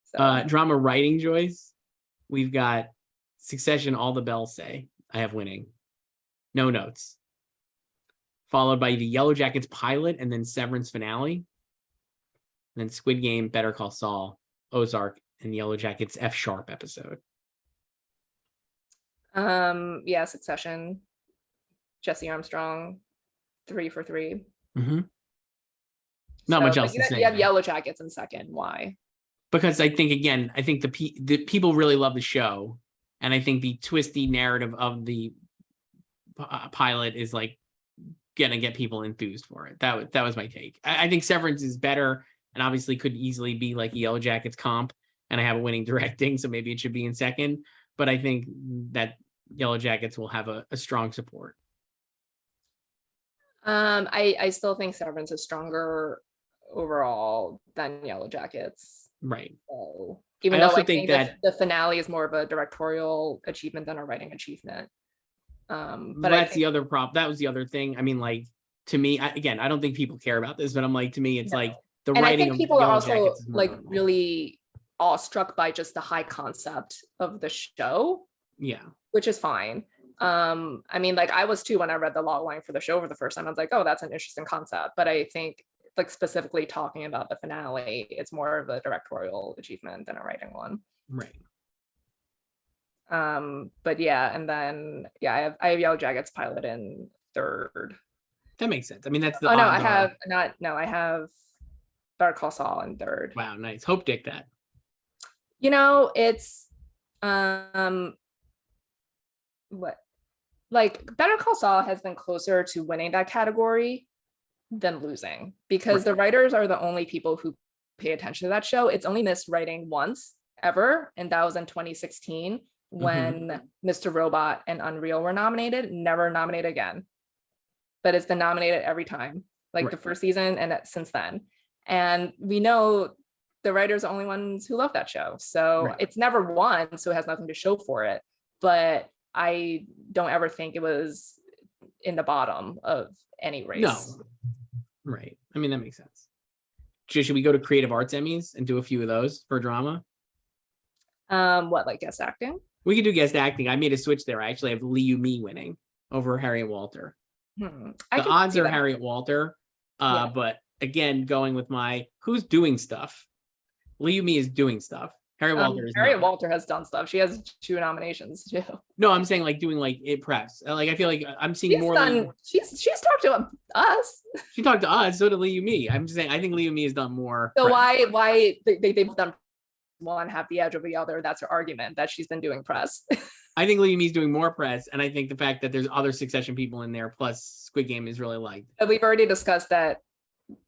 A: So. Drama writing, Joyce. We've got Succession, All the Bells Say. I have winning. No notes. Followed by the Yellow Jackets pilot and then Severance finale. And then Squid Game, Better Call Saul, Ozark, and Yellow Jackets F Sharp episode.
B: Yeah, Succession, Jesse Armstrong, 3 for 3.
A: Not much else to say.
B: You have Yellow Jackets in second. Why?
A: Because I think the people really love the show, and I think the twisty narrative of the pilot is like gonna get people enthused for it. That was my take. I think Severance is better, and obviously could easily be like a Yellow Jackets comp, and I have a winning directing, so maybe it should be in second. But I think that Yellow Jackets will have a strong support.
B: I still think Severance is stronger overall than Yellow Jackets.
A: Right.
B: So even though I think that the finale is more of a directorial achievement than a writing achievement.
A: But that's the other prop. That was the other thing. I mean, like, to me, I don't think people care about this, but I'm like, to me, it's like the writing.
B: I think people are also like really awestruck by just the high concept of the show. Yeah. Which is fine. I mean, like I was too when I read the log line for the show for the first time. I was like, oh, that's an interesting concept. But I think like specifically talking about the finale, it's more of a directorial achievement than a writing one.
A: Right.
B: But yeah, and then I have Yellow Jackets pilot in 3rd.
A: That makes sense. I mean, that's the
B: I have Better Call Saul in 3rd.
A: Wow, nice. Hope Dick that.
B: It's what, like Better Call Saul has been closer to winning that category than losing, because the writers are the only people who pay attention to that show. It's only missed writing once ever, and that was in 2016 when Mr. Robot and Unreal were nominated. Never nominated again, but it's been nominated every time, like the first season and since then. And we know the writers are the only ones who love that show, so it's never won, so it has nothing to show for it. But I don't ever think it was in the bottom of any race.
A: No. Right. I mean, that makes sense. Should we go to Creative Arts Emmys and do a few of those for drama?
B: What, like guest acting?
A: We could do guest acting. I made a switch there. I actually have Liu Mi winning over Harriet Walter. The odds are Harriet Walter, but again, going with my who's doing stuff. Liu Mi is doing stuff, Harry Walter is
B: Harry
A: not.
B: Walter has done stuff. She has 2 nominations too.
A: No, I'm saying like doing like it press. Like I feel like I'm seeing
B: She's
A: more.
B: done. She's talked to us.
A: She talked to us. So did Liu Mi. I'm just saying. I think Liu Mi has done more.
B: So
A: press.
B: why they've done one have the edge of the other? That's her argument that she's been doing press.
A: I think Liu Mi's doing more press, and I think the fact that there's other Succession people in there plus Squid Game is really liked.
B: But we've already discussed that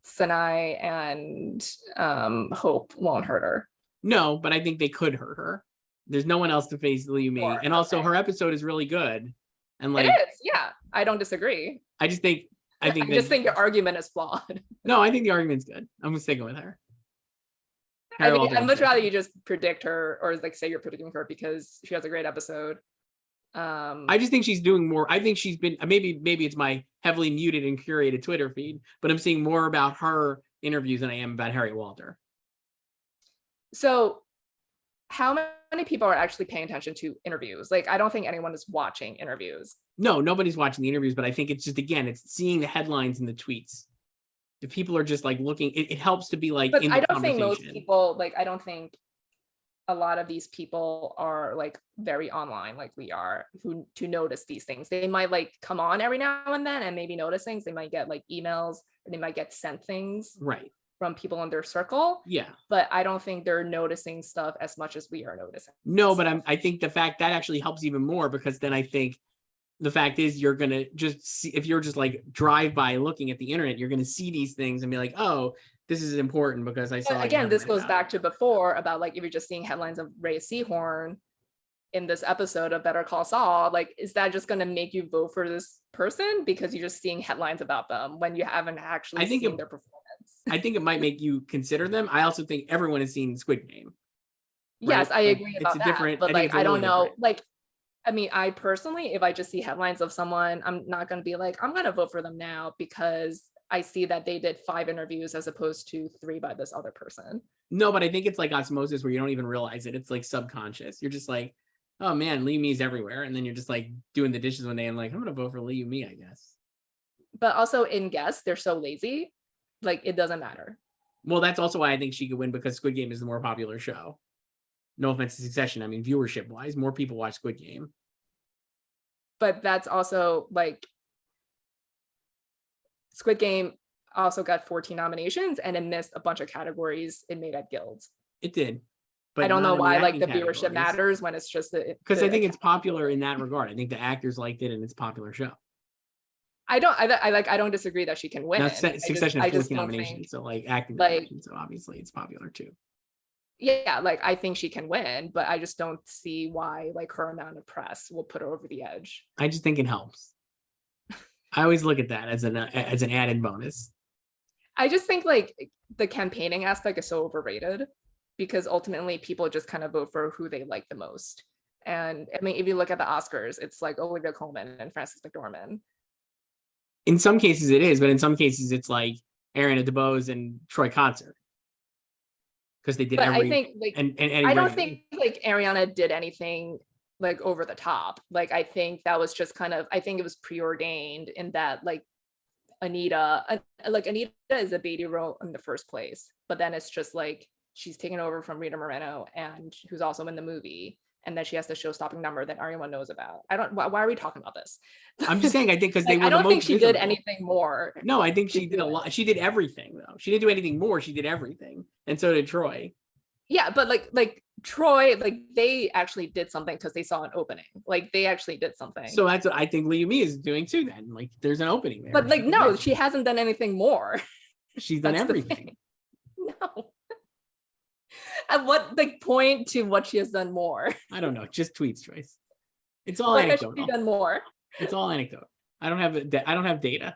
B: Sinai and Hope won't hurt her.
A: No, but I think they could hurt her. There's no one else to face Liu Mi, and also
B: okay.
A: her episode is really good. And like
B: it is, yeah. I don't disagree.
A: I just think
B: think your argument is flawed.
A: No, I think the argument's good. I'm sticking with her.
B: I'd much rather you just predict her or like say you're predicting her because she has a great episode.
A: I just think she's doing more. I think she's been maybe it's my heavily muted and curated Twitter feed, but I'm seeing more about her interviews than I am about Harry Walter.
B: So how many people are actually paying attention to interviews? Like, I don't think anyone is watching interviews.
A: No, nobody's watching the interviews, but I think it's just, again, it's seeing the headlines and the tweets. The people are just like looking, it helps to be like,
B: but
A: in
B: I
A: the
B: don't think most
A: conversation.
B: people, like, I don't think a lot of these people are like very online like we are to notice these things. They might like come on every now and then and maybe notice things. They might get like emails or they might get sent things.
A: Right.
B: From people in their circle.
A: Yeah.
B: But I don't think they're noticing stuff as much as we are noticing.
A: No, but I think the fact that actually helps even more, because then I think the fact is you're going to just see, if you're just like drive by looking at the internet, you're going to see these things and be like, oh, this is important because I saw.
B: Again, this goes back to before about like, if you're just seeing headlines of Rhea Seehorn in this episode of Better Call Saul, like, is that just going to make you vote for this person because you're just seeing headlines about them when you haven't actually seen their performance?
A: I think it might make you consider them. I also think everyone has seen Squid Game.
B: Right? Yes, I agree about that. But like, I don't know. Different. Like, I mean, I personally, if I just see headlines of someone, I'm not going to be like, I'm going to vote for them now because I see that they did 5 interviews as opposed to 3 by this other person.
A: No, but I think it's like osmosis where you don't even realize it. It's like subconscious. You're just like, oh man, Liu Mi's everywhere. And then you're just like doing the dishes one day and like, I'm going to vote for Liu Mi, I guess.
B: But also in guests, they're so lazy. Like, it doesn't matter.
A: Well, that's also why I think she could win, because Squid Game is the more popular show. No offense to Succession. I mean, viewership wise, more people watch Squid Game.
B: But that's also like, Squid Game also got 14 nominations and it missed a bunch of categories it made at guilds.
A: It did. But
B: I don't know why like the viewership matters when it's just
A: because I think it's popular in that regard. I think the actors liked it and it's a popular show.
B: I don't disagree that she can win.
A: Now, Succession has 14 nominations, so like acting nominations, so obviously it's popular too.
B: Yeah, like I think she can win, but I just don't see why like her amount of press will put her over the edge.
A: I just think it helps. I always look at that as an added bonus.
B: I just think like the campaigning aspect is so overrated because ultimately people just kind of vote for who they like the most. And I mean, if you look at the Oscars, it's like Olivia Colman and Frances McDormand.
A: In some cases it is, but in some cases it's like Ariana DeBose and Troy Kotsur. Because they did
B: I think like I don't think like Ariana did anything like over the top. Like I think that was just kind of, I think it was preordained in that like Anita is a baby role in the first place, but then it's just like she's taken over from Rita Moreno and who's also in the movie. And then she has the show-stopping number that everyone knows about. Why are we talking about this?
A: I'm just saying, I think because
B: like, I don't think she did anything more.
A: No, I think she did a lot. She did everything though. She didn't do anything more. She did everything. And so did Troy.
B: Yeah, but like Troy, like they actually did something because they saw an opening. Like they actually did something.
A: So that's what I think Liu Mi is doing too then. Like there's an opening there.
B: But like, no, she hasn't done anything more.
A: She's done everything.
B: No. At what like point to what she has done more?
A: I don't know. Just tweets, Joyce. It's all anecdotal.
B: Has she done more?
A: It's all anecdotal. I don't have data.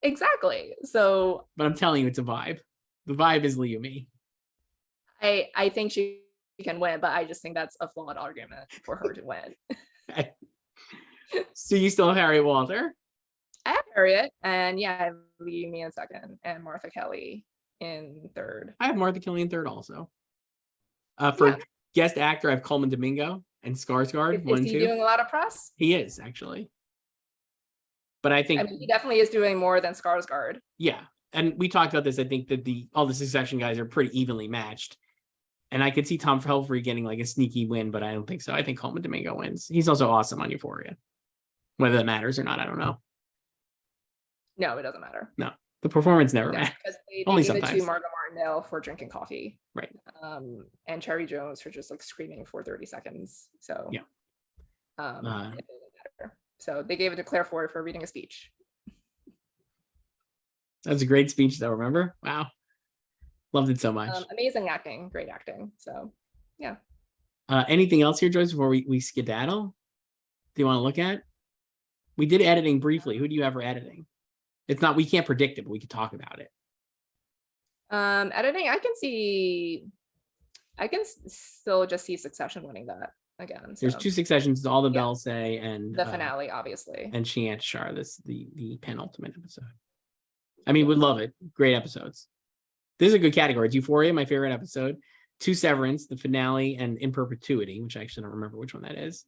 B: Exactly. So,
A: but I'm telling you, it's a vibe. The vibe is Liu Mi.
B: I think she can win, but I just think that's a flawed argument for her to win.
A: So you still have Harry Walter?
B: I have Harriet, and yeah, I have Liu Mi in second, and Martha Kelly in third.
A: I have Martha Kelly in third also. For guest actor, I have Coleman Domingo and Skarsgård.
B: Is he doing a lot of press?
A: He is actually, but I think
B: he definitely is doing more than Skarsgård.
A: Yeah, and we talked about this. I think that all the Succession guys are pretty evenly matched, And I could see Tom Pelphrey getting like a sneaky win, but I don't think so. I think Coleman Domingo wins. He's also awesome on Euphoria. Whether that matters or not, I don't know.
B: No, it doesn't matter.
A: No, the performance never matters.
B: Because they
A: Only
B: gave
A: sometimes.
B: it to Margot Martindale for drinking coffee.
A: Right.
B: And Cherry Jones for just like screaming for 30 seconds. So
A: yeah.
B: It doesn't matter. So they gave it to Claire Foy for reading a speech.
A: That's a great speech though, remember? Wow. Loved it so much.
B: Amazing acting, great acting. So yeah.
A: Anything else here, Joyce, before we skedaddle? Do you want to look at? We did editing briefly. Who do you have for editing? It's not, we can't predict it, but we could talk about it.
B: Editing, I can still just see Succession winning that again. So.
A: There's 2 Successions, All the Bells Say, and
B: the finale, obviously.
A: And She Shar, the penultimate episode. I mean, would love it. Great episodes. This is a good category. It's Euphoria, my favorite episode. 2 Severance, the finale, and In Perpetuity, which I actually don't remember which one that is.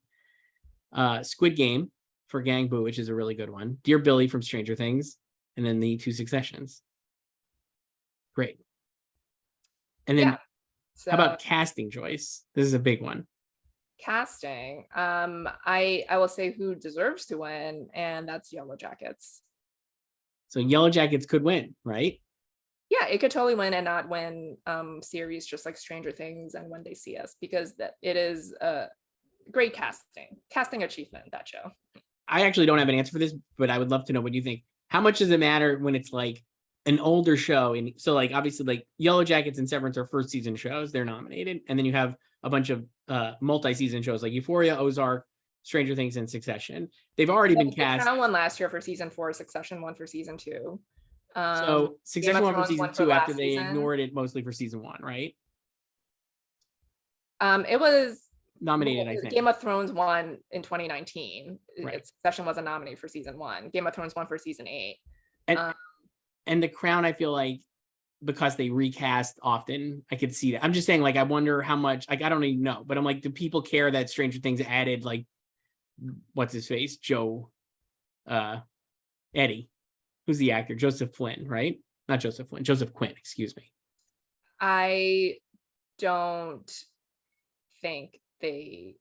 A: Squid Game for Gang Boo, which is a really good one. Dear Billy from Stranger Things, and then the 2 Successions. Great. And then so, how about casting, Joyce? This is a big one.
B: Casting. I will say who deserves to win, and that's Yellow Jackets.
A: So Yellow Jackets could win, right?
B: Yeah, it could totally win and not win series just like Stranger Things and When They See Us, because it is a great casting achievement, that show.
A: I actually don't have an answer for this, but I would love to know what you think. How much does it matter when it's like an older show? And so like obviously like Yellow Jackets and Severance are first season shows, they're nominated, and then you have a bunch of multi-season shows like Euphoria, Ozark, Stranger Things, and Succession. They've already been cast.
B: Crown won last year for season 4, Succession won for season 2.
A: So Succession won for season 2 after they ignored it mostly for season 1, right?
B: It was
A: nominated, I think.
B: Game of Thrones won in 2019.
A: Right.
B: Succession wasn't nominated for season 1. Game of Thrones won for season 8.
A: And The Crown, I feel like, because they recast often, I could see that. I'm just saying, like, I wonder how much, like, I don't even know, but I'm like, do people care that Stranger Things added, like, what's his face? Eddie. Who's the actor? Joseph Flynn, right? Not Joseph Flynn, Joseph Quinn, excuse me.
B: I don't think they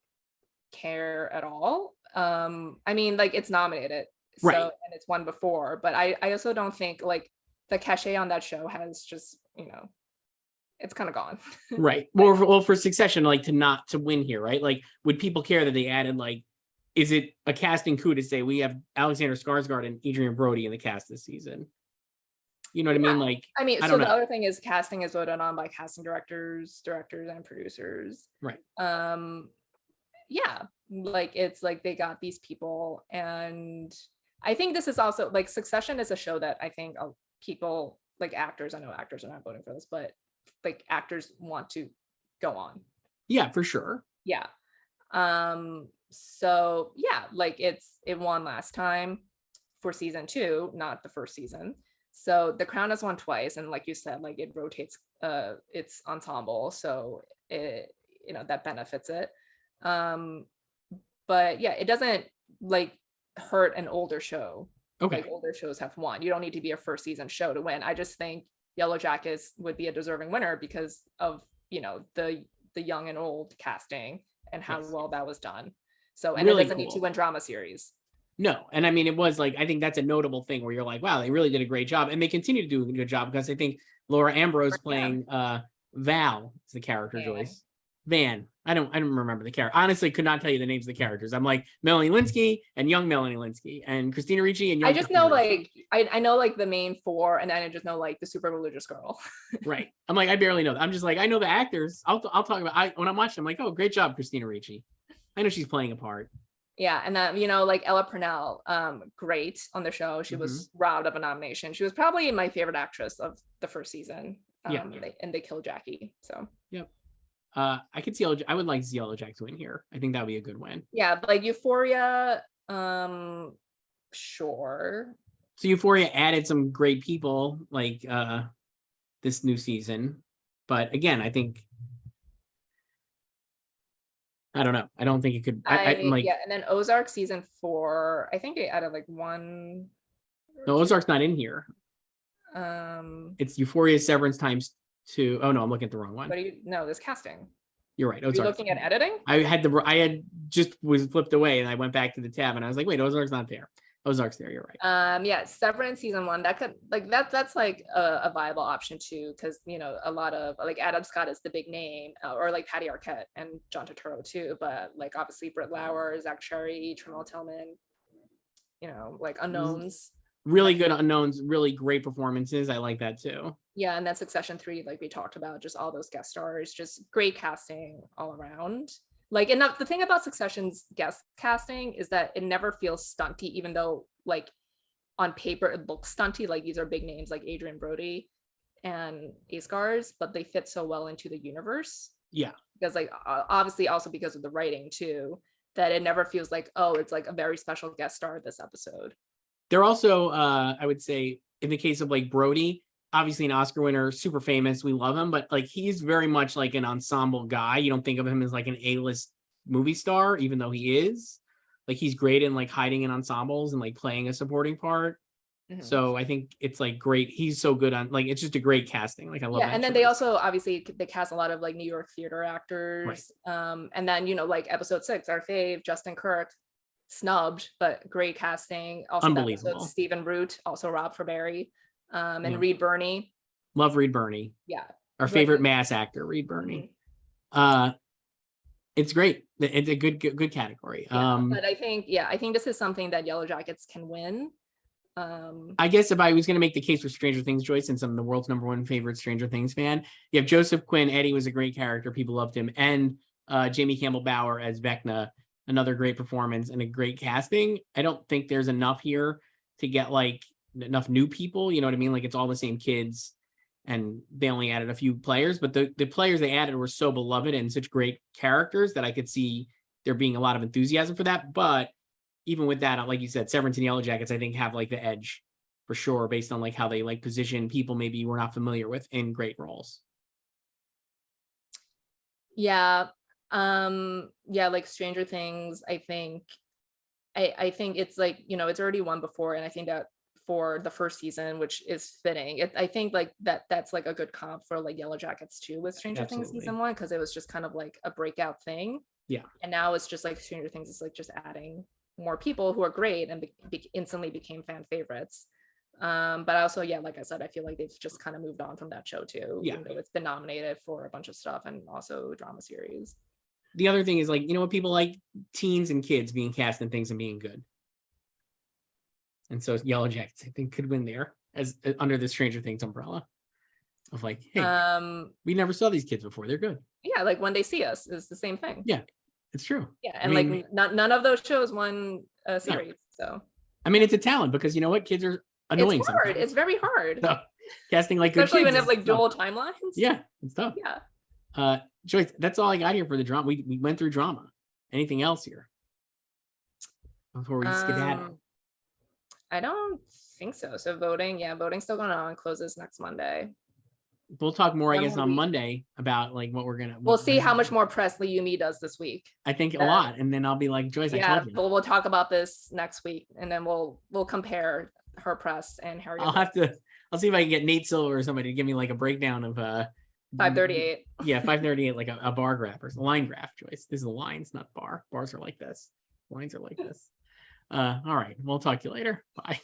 B: care at all. I mean, like, it's nominated, so,
A: right,
B: and it's won before, but I also don't think like the cachet on that show has just, it's kind of gone.
A: Right. Well, for Succession, like to win here, right? Like, would people care that they added, like, is it a casting coup to say we have Alexander Skarsgård and Adrian Brody in the cast this season? You know what I mean? Like,
B: so the other thing is casting is voted on by casting directors and producers.
A: Right.
B: Yeah, like, it's like they got these people, and I think this is also like Succession is a show that I think people, like actors, I know actors are not voting for this, but like actors want to go on.
A: Yeah, for sure.
B: Yeah. So yeah, like it won last time for season 2, not the first season. So The Crown has won twice, and like you said, like it rotates its ensemble, so it, that benefits it. But yeah, it doesn't like hurt an older show.
A: Okay.
B: Like, older shows have won. You don't need to be a first season show to win. I just think Yellow Jackets would be a deserving winner because of the young and old casting and how well that was done. So, and really it doesn't need to win drama series.
A: No, and I mean, it was like, I think that's a notable thing where you're like, wow, they really did a great job, and they continue to do a good job, because I think Laura Ambrose playing Val is the character, Joyce. Van. I don't remember the character. Honestly, could not tell you the names of the characters. I'm like Melanie Lynskey and young Melanie Lynskey and Christina Ricci and young.
B: I just know like I know like the main 4, and then I just know like the super religious girl. Right.
A: I'm like, I barely know. I'm just like, I know the actors. I'll talk about. When I'm watching, I'm like, oh, great job, Christina Ricci. I know she's playing a part.
B: Yeah, and then like Ella Purnell, great on the show. She was robbed of a nomination. She was probably my favorite actress of the first season. They killed Jackie. So
A: yep. I could see. I would like Yellow Jack to win here. I think that would be a good win.
B: Yeah, like Euphoria. Sure.
A: So Euphoria added some great people like this new season, but again, I think. I don't know. I don't think it could. I'm like,
B: yeah, and then Ozark season 4. I think they added like 1.
A: No, Ozark's not in here. It's Euphoria, Severance times to, oh no, I'm looking at the wrong one.
B: What do you, no, this casting.
A: You're right.
B: Are you looking at editing?
A: I had just was flipped away and I went back to the tab and I was like, wait, Ozark's not there. Ozark's there. You're
B: right. Yeah, Severance season 1. That could like that's like a viable option too, because you know a lot of like Adam Scott is the big name, or like Patty Arquette and John Turturro too. But like obviously Britt Lauer, Zach Cherry, Tremel Tillman, you know, like unknowns.
A: Really good unknowns, really great performances. I like that too.
B: Yeah, and then Succession 3, like we talked about, just all those guest stars, just great casting all around. Like, and the thing about Succession's guest casting is that it never feels stunty, even though like on paper it looks stunty. Like these are big names like Adrian Brody and Askars, but they fit so well into the universe.
A: Yeah.
B: Because like obviously also because of the writing too, that it never feels like, oh, it's like a very special guest star this episode.
A: They're also, I would say, in the case of like Brody, obviously an Oscar winner, super famous, we love him, but like he's very much like an ensemble guy. You don't think of him as like an A-list movie star, even though he is. Like he's great in like hiding in ensembles and like playing a supporting part. Mm-hmm. So I think it's like great. He's so good on, like, it's just a great casting. Like I love.
B: Yeah, and then they also obviously they cast a lot of like New York theater actors. Right. And then you know like episode 6, our fave Justin Kirk, snubbed, but great casting. Also
A: unbelievable.
B: Stephen Root, also Rob for Barry, and Reed Birney.
A: Love Reed Birney.
B: Yeah,
A: our favorite mass actor, Reed Birney. Mm-hmm. It's great. It's a good category.
B: Yeah, but I think this is something that Yellow Jackets can win.
A: I guess if I was going to make the case for Stranger Things, Joyce, since I'm the world's #1 favorite Stranger Things fan, you have Joseph Quinn. Eddie was a great character. People loved him. And Jamie Campbell Bower as Vecna, another great performance and a great casting. I don't think there's enough here to get like enough new people. You know what I mean? Like it's all the same kids and they only added a few players, but the players they added were so beloved and such great characters that I could see there being a lot of enthusiasm for that. But even with that, like you said, Severance and Yellow Jackets, I think have like the edge for sure, based on like how they like position people maybe we're not familiar with in great roles.
B: Yeah. Like Stranger Things, I think it's like, you know, it's already won before, and I think that for the first season, which is fitting, I think like that's like a good comp for like Yellow Jackets too with Stranger Things season 1, because it was just kind of like a breakout thing.
A: Yeah, and
B: now it's just like Stranger Things is like just adding more people who are great and instantly became fan favorites. But also, yeah, like I said, I feel like they've just kind of moved on from that show too.
A: Yeah,
B: even though it's been nominated for a bunch of stuff and also drama series.
A: The other thing is like, you know what, people like teens and kids being cast in things and being good. And so Yellow Jackets, I think, could win there as under the Stranger Things umbrella of like, hey, we never saw these kids before. They're good.
B: Yeah, like When They See Us is the same thing.
A: Yeah, it's true.
B: Yeah, and I mean, like none of those shows won a series. No. So
A: I mean, it's a talent because you know what, kids are annoying.
B: It's hard.
A: Sometimes.
B: It's very hard.
A: So, casting like
B: especially
A: good
B: when they have like dual timelines.
A: Yeah, it's tough.
B: Yeah.
A: Joyce, that's all I got here for the drama. We went through drama. Anything else here before we skedaddle?
B: I don't think so. So voting's still going on. Closes next Monday.
A: We'll talk more, I guess, on Monday about like what we're gonna.
B: We'll see how much more press Yumi does this week.
A: I think a lot, and then I'll be like, Joyce, I told you.
B: But we'll talk about this next week, and then we'll compare her press and Harry.
A: I'll see if I can get Nate Silver or somebody to give me like a breakdown of
B: 538.
A: Yeah, 538, like a bar graph or a line graph, Joyce. This is a lines, not bar. Bars are like this. Lines are like this. All right. We'll talk to you later. Bye.